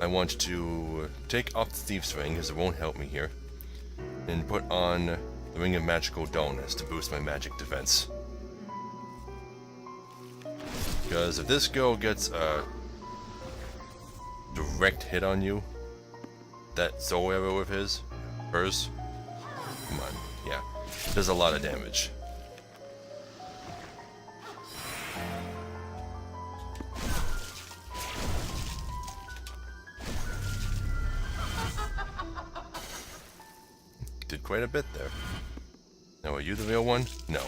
I want to take off the Thief's Ring, because it won't help me here, and put on the Ring of Magical Dullness to boost my magic defense. Because if this girl gets a direct hit on you, that soul arrow of hers, come on, yeah, does a lot of damage. Did quite a bit there. Now, are you the real one? No.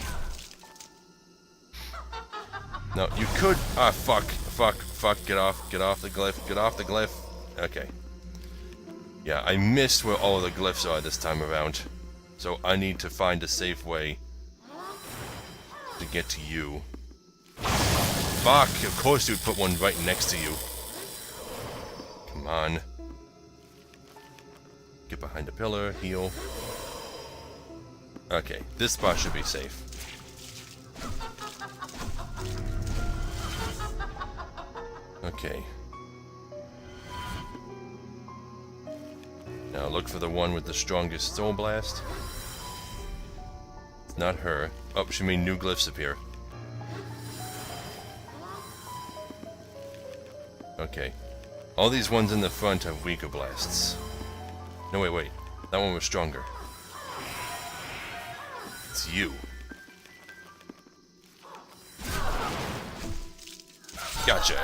No, you could. Ah, fuck. Get off the glyph. Okay. Yeah, I missed where all the glyphs are this time around. So I need to find a safe way to get to you. Fuck, of course you'd put one right next to you. Come on. Get behind a pillar, heal. Okay, this spot should be safe. Okay. Now look for the one with the strongest soul blast. It's not her. Oh, she made new glyphs appear. Okay. All these ones in the front have weaker blasts. No, wait. That one was stronger. It's you. Gotcha.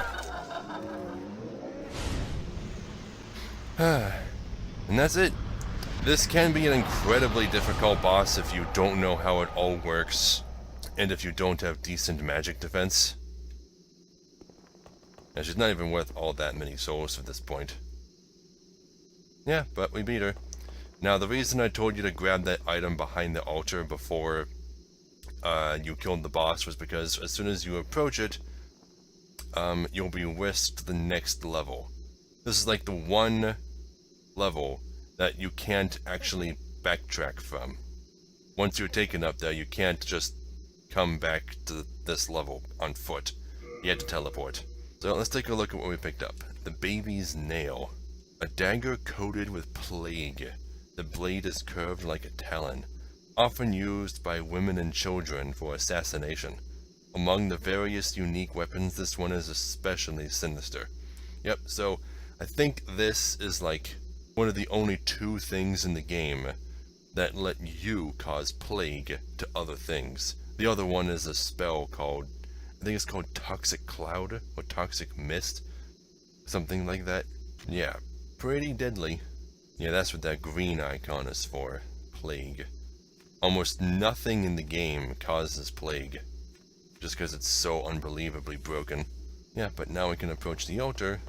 And that's it. This can be an incredibly difficult boss if you don't know how it all works, and if you don't have decent magic defense. And she's not even worth all that many souls at this point. Yeah, but we beat her. Now, the reason I told you to grab that item behind the altar before you killed the boss was because as soon as you approach it, you'll be whisked to the next level. This is like the one level that you can't actually backtrack from. Once you're taken up there, you can't just come back to this level on foot. You had to teleport. So let's take a look at what we picked up. The baby's nail. A dagger coated with plague. The blade is curved like a talon, often used by women and children for assassination. Among the various unique weapons, this one is especially sinister. Yep, so I think this is like one of the only two things in the game that let you cause plague to other things. The other one is a spell called, I think it's called Toxic Cloud or Toxic Mist, something like that. Yeah, pretty deadly. Yeah, that's what that green icon is for, plague. Almost nothing in the game causes plague, just because it's so unbelievably broken. Yeah, but now we can approach the altar.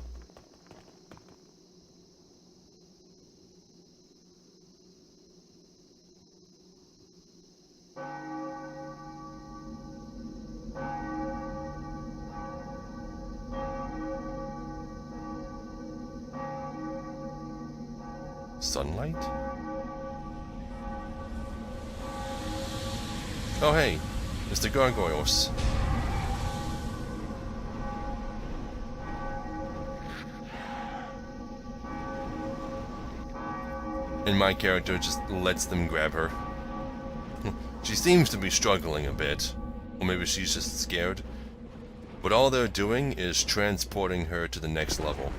Sunlight? Oh hey, it's the gargoyles. And my character just lets them grab her. She seems to be struggling a bit, or maybe she's just scared. But all they're doing is transporting her to the next level.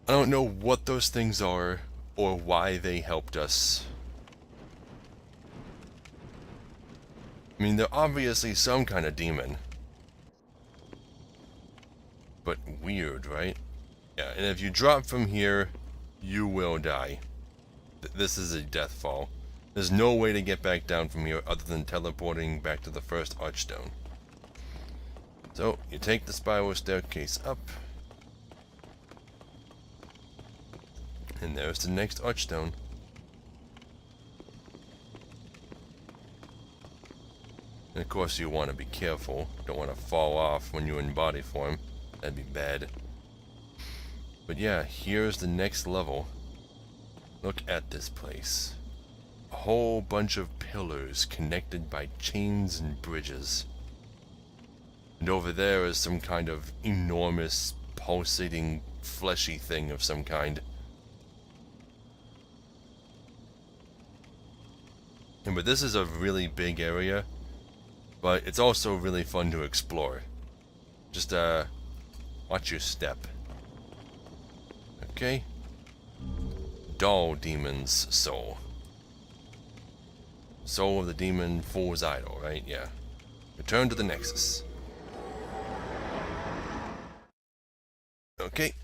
I don't know what those things are, or why they helped us. I mean, they're obviously some kind of demon. But weird, right? Yeah, and if you drop from here, you will die. This is a death fall. There's no way to get back down from here other than teleporting back to the first archstone. So, you take the spiral staircase up. And there's the next archstone. And of course you want to be careful. Don't want to fall off when you're in body form. That'd be bad. But yeah, here's the next level. Look at this place. A whole bunch of pillars connected by chains and bridges. And over there is some kind of enormous, pulsating, fleshy thing of some kind. But this is a really big area, but it's also really fun to explore. Just watch your step. Okay. Doll Demon's Soul. Soul of the Demon Fool's Idol, right? Yeah. Return to the Nexus. Okay.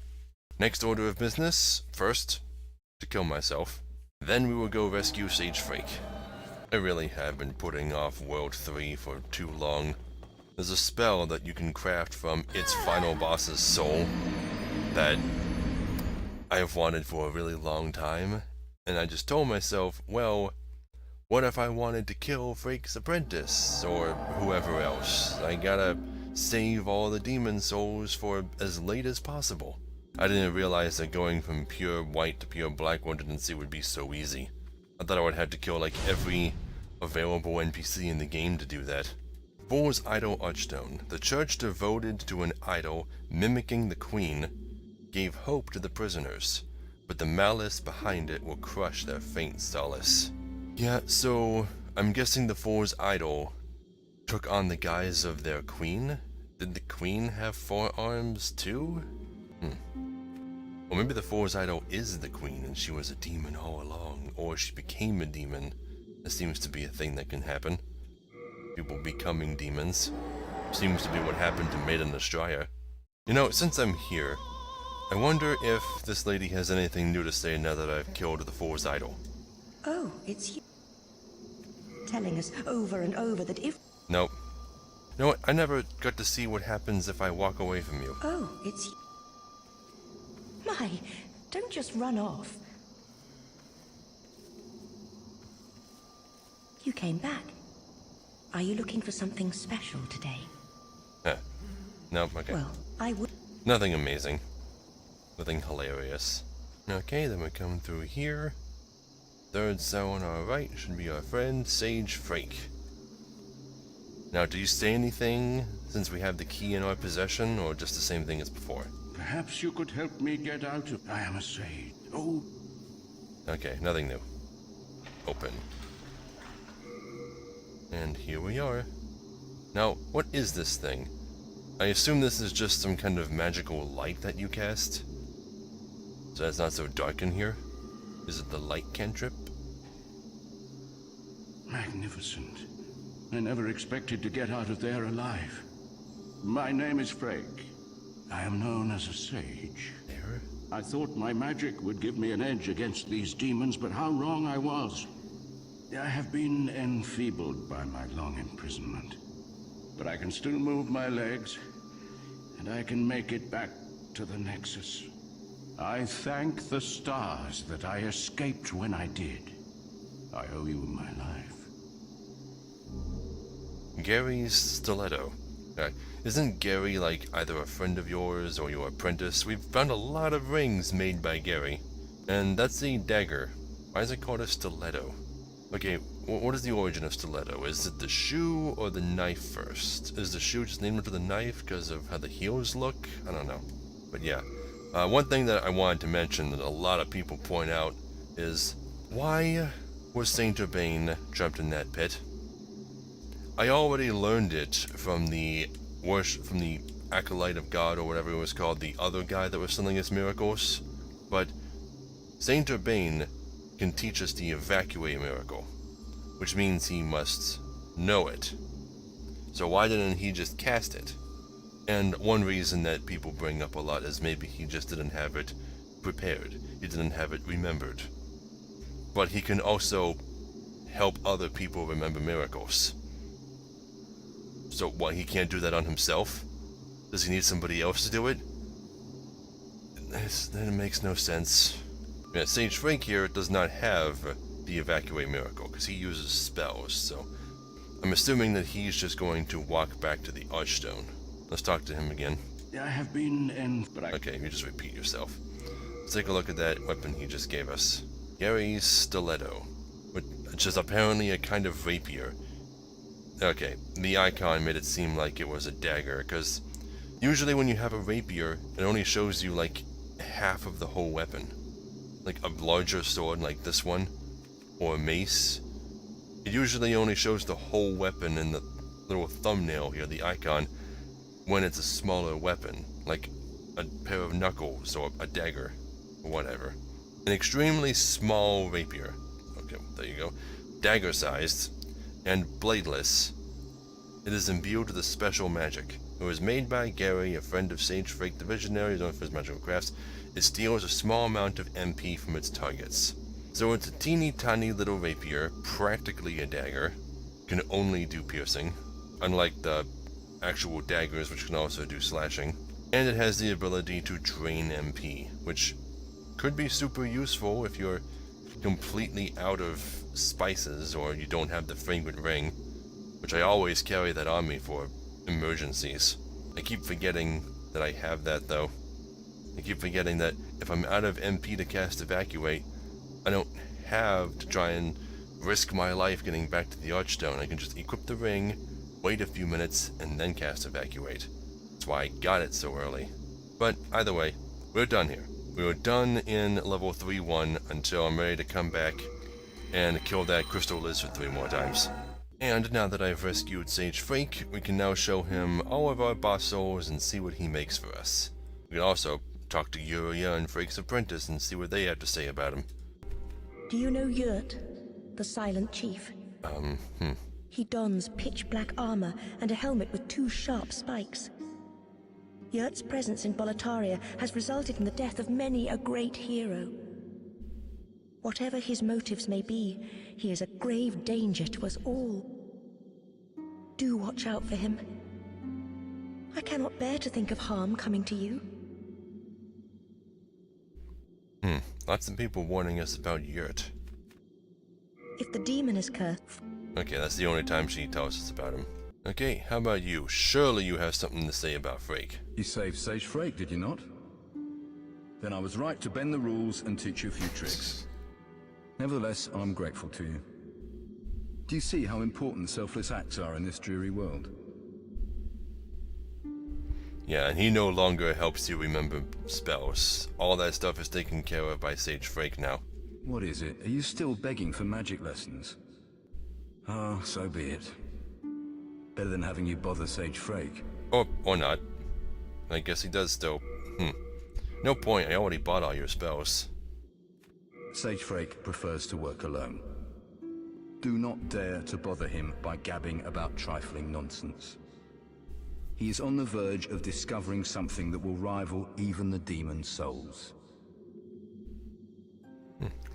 Next order of business. First, to kill myself. Then we will go rescue Sage Freak. I really have been putting off World 3 for too long. There's a spell that you can craft from its final boss's soul that I've wanted for a really long time, and I just told myself, well, what if I wanted to kill Freak's apprentice, or whoever else? I gotta save all the demon souls for as late as possible. I didn't realize that going from pure white to pure black Wardency would be so easy. I thought I would have to kill like every available NPC in the game to do that. Fool's Idol Archstone. The church devoted to an idol mimicking the queen gave hope to the prisoners, but the malice behind it will crush their faint solace. Yeah, so I'm guessing the Fool's Idol took on the guise of their queen? Did the queen have 4 arms too? Or maybe the Fool's Idol is the queen and she was a demon all along, or she became a demon. That seems to be a thing that can happen. People becoming demons. Seems to be what happened to Maiden Astraya. You know, since I'm here, I wonder if this lady has anything new to say now that I've killed the Fool's Idol. Oh, it's you. Telling us over and over that if... Nope. You know what? I never got to see what happens if I walk away from you. Oh, it's you. My, Don't just run off. You came back. Are you looking for something special today? No, okay. Well, I would... Nothing amazing. Nothing hilarious. Okay, then we come through here. Third cell on our right should be our friend, Sage Frake. Now, do you say anything since we have the key in our possession, or just the same thing as before? Perhaps you could help me get out of... I am a sage. Oh, Okay, nothing new. Open. And here we are. Now, what is this thing? I assume this is just some kind of magical light that you cast? So it's not so dark in here? Is it the light cantrip? magnificent. I never expected to get out of there alive. My name is Frake. I am known as a sage. There? I thought my magic would give me an edge against these demons, but how wrong I was. I have been enfeebled by my long imprisonment. But I can still move my legs, and I can make it back to the Nexus. I thank the stars that I escaped when I did. I owe you my life. Gary's stiletto. Isn't Gary like either a friend of yours or your apprentice? We've found a lot of rings made by Gary. And that's a dagger. Why is it called a stiletto? Okay, what is the origin of stiletto? Is it the shoe or the knife first? Is the shoe just named after the knife because of how the heels look? I don't know. But yeah. One thing that I wanted to mention that a lot of people point out is, why was Saint Urbain trapped in that pit? I already learned it from the acolyte of God, or whatever it was called, the other guy that was selling us miracles. But Saint Urbain can teach us the evacuate miracle, which means he must know it. So why didn't he just cast it? And one reason that people bring up a lot is maybe he just didn't have it prepared. He didn't have it remembered. But he can also help other people remember miracles. So what, he can't do that on himself? Does he need somebody else to do it? That makes no sense. Yeah, Sage Frake here does not have the evacuate miracle, because he uses spells, so I'm assuming that he's just going to walk back to the Archstone. Let's talk to him again. I have been Okay, you just repeat yourself. Let's take a look at that weapon he just gave us. Gary's stiletto, which is apparently a kind of rapier. Okay, the icon made it seem like it was a dagger, because usually when you have a rapier, it only shows you like half of the whole weapon. Like a larger sword like this one, or a mace, it usually only shows the whole weapon in the little thumbnail here, the icon, when it's a smaller weapon, like a pair of knuckles or a dagger, or whatever. An extremely small rapier. Okay, there you go. Dagger-sized and bladeless. It is imbued with a special magic. It was made by Gary, a friend of Sage Frake the Visionary, known for his magical crafts. It steals a small amount of MP from its targets. So it's a teeny tiny little rapier, practically a dagger, can only do piercing, unlike the actual daggers which can also do slashing. And it has the ability to drain MP, which could be super useful if you're completely out of spices or you don't have the fragrant ring, which I always carry that on me for emergencies. I keep forgetting that I have that though. I keep forgetting that if I'm out of MP to cast evacuate, I don't have to try and risk my life getting back to the Archstone. I can just equip the ring, wait a few minutes, and then cast evacuate. That's why I got it so early. But either way, we're done here. We were done in level 3-1 until I'm ready to come back and kill that crystal lizard 3 more times. And now that I've rescued Sage Frake, we can now show him all of our boss souls and see what he makes for us. We can also talk to Yuria and Frake's apprentice and see what they have to say about him. Do you know Yurt, the Silent Chief? He dons pitch-black armor and a helmet with 2 sharp spikes. Yurt's presence in Boletaria has resulted in the death of many a great hero. Whatever his motives may be, he is a grave danger to us all. Do watch out for him. I cannot bear to think of harm coming to you. Lots of people warning us about Yurt. If the demon is cursed... Okay, that's the only time she tells us about him. Okay, how about you? Surely you have something to say about Frake. You saved Sage Frake, did you not? Then I was right to bend the rules and teach you a few tricks. Nevertheless, I'm grateful to you. Do you see how important selfless acts are in this dreary world? Yeah, and he no longer helps you remember spells. All that stuff is taken care of by Sage Frake now. What is it? Are you still begging for magic lessons? Ah, so be it. Better than having you bother Sage Frake. Or not. I guess he does still. No point, I already bought all your spells. Sage Frake prefers to work alone. Do not dare to bother him by gabbing about trifling nonsense. He is on the verge of discovering something that will rival even the demon's souls.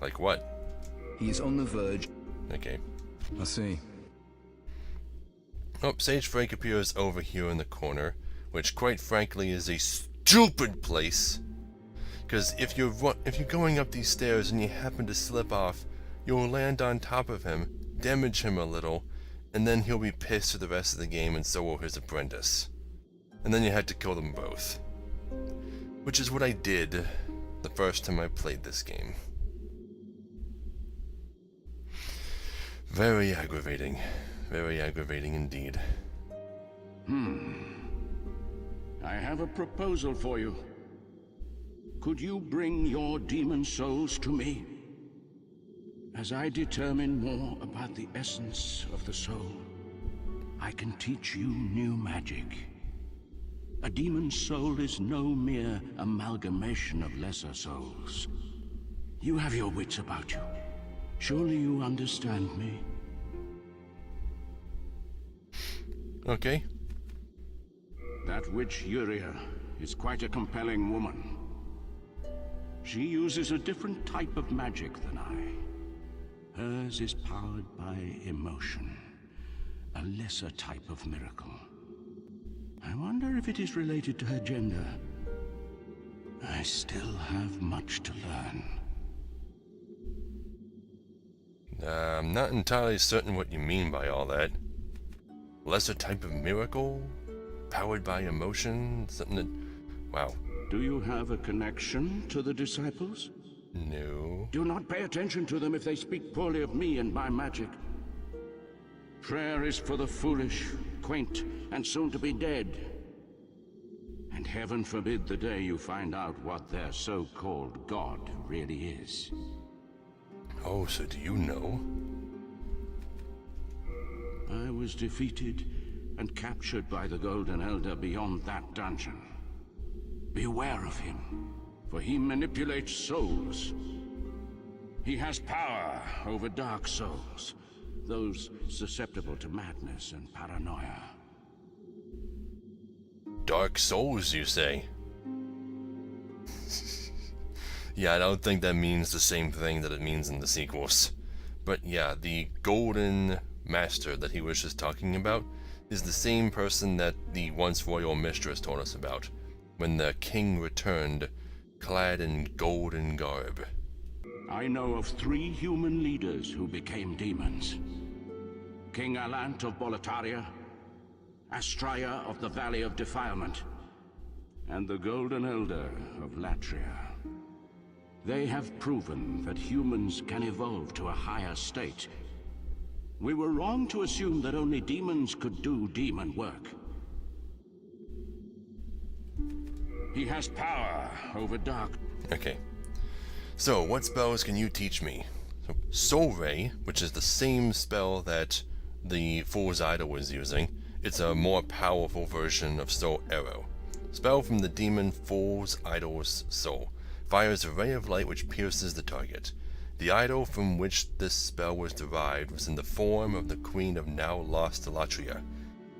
Like what? He is on the verge... Okay. I see. Oh, Sage Frake appears over here in the corner, which quite frankly is a stupid place. Because if you're going up these stairs and you happen to slip off, you'll land on top of him, damage him a little, and then he'll be pissed for the rest of the game, and so will his apprentice. And then you had to kill them both. Which is what I did the first time I played this game. Very aggravating. Very aggravating indeed. I have a proposal for you. Could you bring your demon souls to me? As I determine more about the essence of the soul, I can teach you new magic. A demon's soul is no mere amalgamation of lesser souls. You have your wits about you. Surely you understand me? Okay. That witch Yuria is quite a compelling woman. She uses a different type of magic than I. Hers is powered by emotion, a lesser type of miracle. I wonder if it is related to her gender. I still have much to learn. I'm not entirely certain what you mean by all that. Lesser type of miracle? Powered by emotion? Something that... Wow. Do you have a connection to the disciples? No. Do not pay attention to them if they speak poorly of me and my magic. Prayer is for the foolish, quaint, and soon to be dead. And heaven forbid the day you find out what their so-called God really is. Oh, so do you know? I was defeated and captured by the Golden Elder beyond that dungeon. Beware of him, for he manipulates souls. He has power over dark souls, those susceptible to madness and paranoia. Dark souls, you say? Yeah, I don't think that means the same thing that it means in the sequels. But yeah, the Golden Master that he was just talking about is the same person that the once royal mistress told us about, when the king returned, clad in golden garb. I know of 3 human leaders who became demons. King Alant of Boletaria, Astraya of the Valley of Defilement, and the Golden Elder of Latria. They have proven that humans can evolve to a higher state. We were wrong to assume that only demons could do demon work. He has power over dark... Okay. So, what spells can you teach me? So, Soul Ray, which is the same spell that the Fool's Idol was using. It's a more powerful version of Soul Arrow. Spell from the demon Fool's Idol's soul. Fires a ray of light which pierces the target. The idol from which this spell was derived was in the form of the queen of now lost Latria.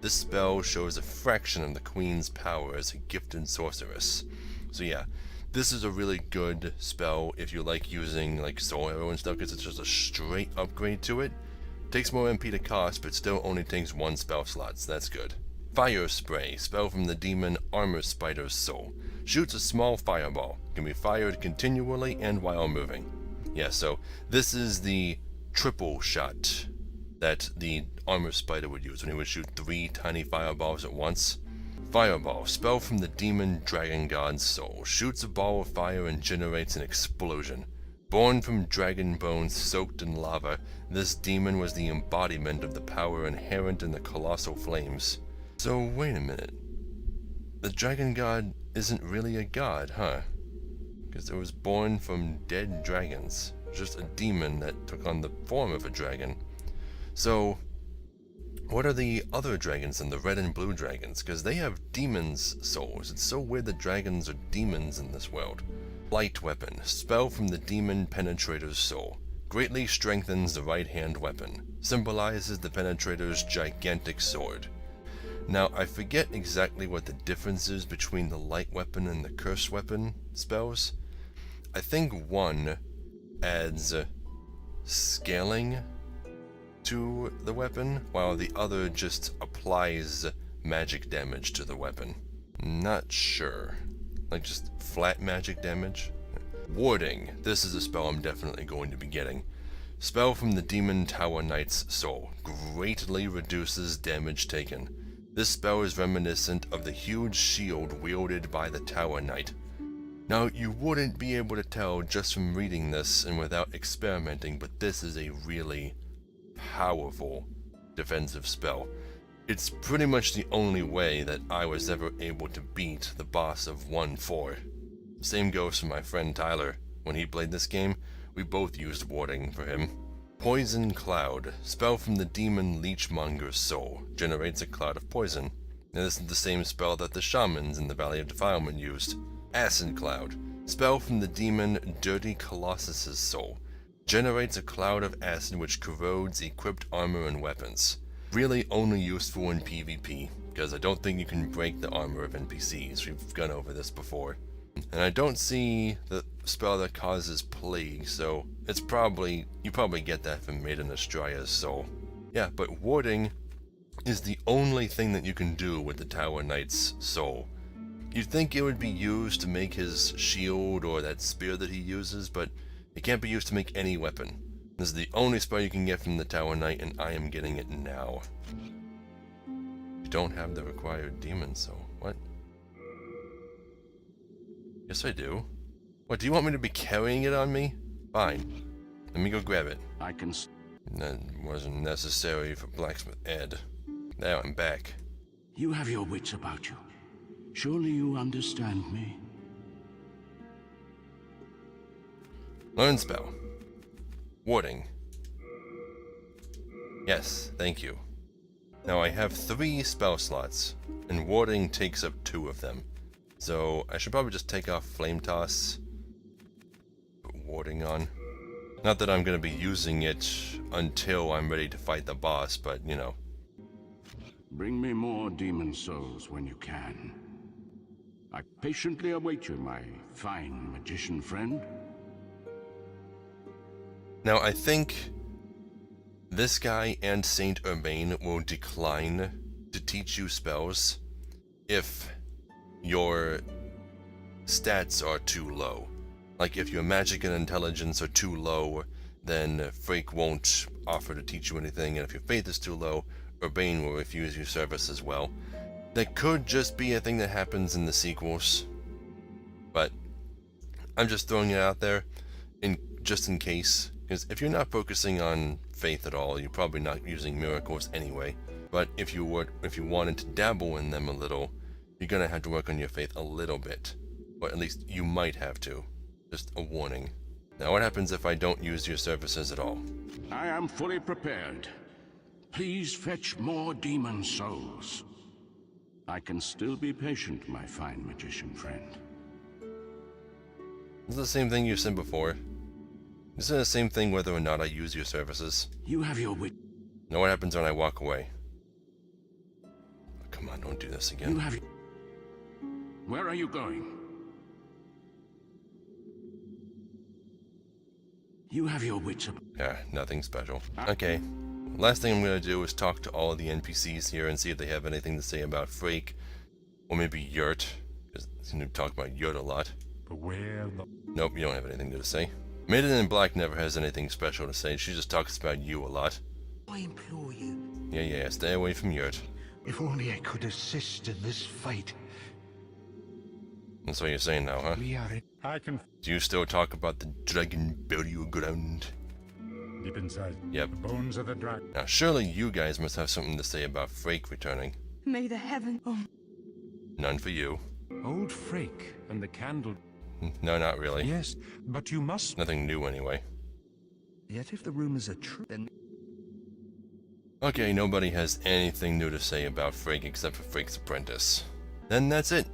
This spell shows a fraction of the queen's power as a gifted sorceress. So yeah, this is a really good spell if you like using like Soul Arrow and stuff, because it's just a straight upgrade to it. Takes more MP to cost, but still only takes 1 spell slot, so that's good. Fire Spray, spell from the demon Armor Spider's Soul. Shoots a small fireball. Can be fired continually and while moving. Yeah, so this is the triple shot that the Armor Spider would use when he would shoot 3 tiny fireballs at once. Fireball, spell from the demon Dragon God's Soul. Shoots a ball of fire and generates an explosion. Born from dragon bones soaked in lava, this demon was the embodiment of the power inherent in the colossal flames. So wait a minute. The dragon god isn't really a god, huh? Because it was born from dead dragons. Just a demon that took on the form of a dragon. So, what are the other dragons than the red and blue dragons? Because they have demons' souls. It's so weird that dragons are demons in this world. Light weapon. Spell from the demon Penetrator's Soul. Greatly strengthens the right-hand weapon. Symbolizes the Penetrator's gigantic sword. Now, I forget exactly what the difference is between the light weapon and the curse weapon spells. I think one adds scaling to the weapon, while the other just applies magic damage to the weapon. Not sure. Like just flat magic damage? Warding. This is a spell I'm definitely going to be getting. Spell from the Demon Tower Knight's Soul. Greatly reduces damage taken. This spell is reminiscent of the huge shield wielded by the Tower Knight. Now, you wouldn't be able to tell just from reading this and without experimenting, but this is a really powerful defensive spell. It's pretty much the only way that I was ever able to beat the boss of 1-4. Same goes for my friend Tyler. When he played this game, we both used warding for him. Poison Cloud. Spell from the demon Leechmonger's Soul. Generates a cloud of poison. And this is the same spell that the shamans in the Valley of Defilement used. Acid Cloud. Spell from the demon Dirty Colossus's Soul. Generates a cloud of acid which corrodes equipped armor and weapons. Really only useful in PvP, because I don't think you can break the armor of NPCs. We've gone over this before. And I don't see the spell that causes plague, so it's probably, you probably get that from Maiden Astraea's soul. Yeah, but warding is the only thing that you can do with the Tower Knight's soul. You'd think it would be used to make his shield or that spear that he uses, but it can't be used to make any weapon. This is the only spell you can get from the Tower Knight, and I am getting it now. You don't have the required demon soul. What? Yes, I do. What, do you want me to be carrying it on me? Fine. Let me go grab it. I can... That wasn't necessary for Blacksmith Ed. Now I'm back. You have your wits about you. Surely you understand me. Learn spell. Warding. Yes, thank you. Now I have 3 spell slots, and warding takes up 2 of them. So I should probably just take off Flame Toss. Put warding on. Not that I'm going to be using it until I'm ready to fight the boss, but you know. Bring me more demon souls when you can. I patiently await you, my fine magician friend. Now I think this guy and Saint Urbain will decline to teach you spells if your stats are too low. Like if your magic and intelligence are too low, then Frake won't offer to teach you anything, and if your faith is too low, Urbain will refuse your service as well. That could just be a thing that happens in the sequels, but I'm just throwing it out there just in case, because if you're not focusing on faith at all, you're probably not using miracles anyway. But if you wanted to dabble in them a little, you're gonna have to work on your faith a little bit, or at least you might have to. Just a warning. Now what happens if I don't use your services at all? I am fully prepared. Please fetch more demon souls. I can still be patient, my fine magician friend. This is the same thing you said before. This is the same thing whether or not I use your services. You have your wit. Now what happens when I walk away? Oh, come on, don't do this again. You have... Where are you going? You have your wits about... Yeah, nothing special. Okay, last thing I'm going to do is talk to all of the NPCs here and see if they have anything to say about Frake. Or maybe Yurt, because I seem to talk about Yurt a lot. Nope, you don't have anything to say. Maiden in Black never has anything special to say. She just talks about you a lot. I implore you. Yeah, stay away from Yurt. If only I could assist in this fight. That's what you're saying now, huh? We are I can Do you still talk about the dragon burial ground? deep inside. Yep. The bones of the dragon. Now, surely you guys must have something to say about Frake returning. May the heaven... Oh, None for you. Old Frake and the candle. No, not really. Yes, but you must. Nothing new anyway. Yet if the rumors are true, then Okay, nobody has anything new to say about Frake except for Frake's apprentice. Then that's it.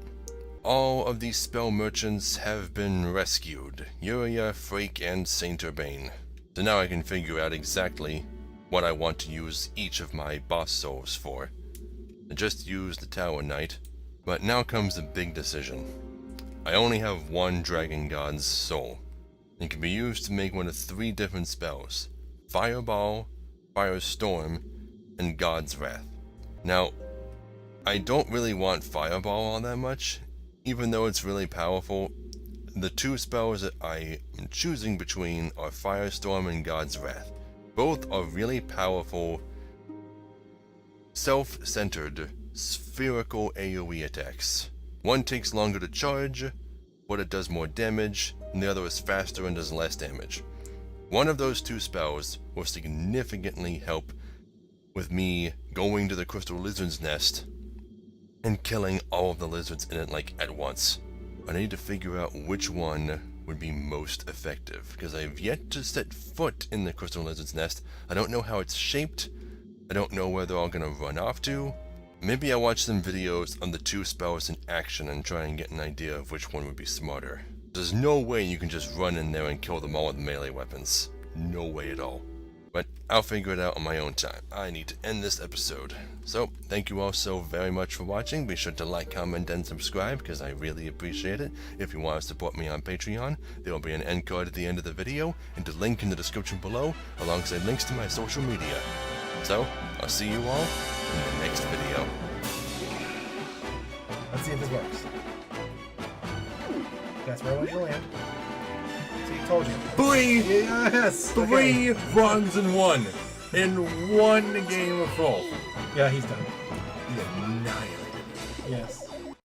All of these spell merchants have been rescued. Yuria, Frake, and Saint Urbane. So now I can figure out exactly what I want to use each of my boss souls for. I just used the Tower Knight, but now comes the big decision. I only have one Dragon God's soul. It can be used to make one of 3 different spells: Fireball, Firestorm, and God's Wrath. Now, I don't really want Fireball all that much, even though it's really powerful. The 2 spells that I am choosing between are Firestorm and God's Wrath. Both are really powerful, self-centered, spherical AoE attacks. One takes longer to charge, but it does more damage, and the other is faster and does less damage. One of those 2 spells will significantly help with me going to the Crystal Lizard's nest and killing all of the lizards in it like at once. I need to figure out which one would be most effective, because I have yet to set foot in the Crystal Lizard's nest. I don't know how it's shaped. I don't know where they're all gonna run off to. Maybe I'll watch some videos on the 2 spells in action and try and get an idea of which one would be smarter. There's no way you can just run in there and kill them all with melee weapons. No way at all. But I'll figure it out on my own time. I need to end this episode. So, thank you all so very much for watching. Be sure to like, comment, and subscribe, because I really appreciate it. If you want to support me on Patreon, there will be an end card at the end of the video, and a link in the description below, alongside links to my social media. So, I'll see you all in the next video. Let's see if this works. That's where I want you to land. See, told you. 3! Yes! 3 wrongs in 1. In 1 game of golf. Yeah, he's done. He annihilated. Yes.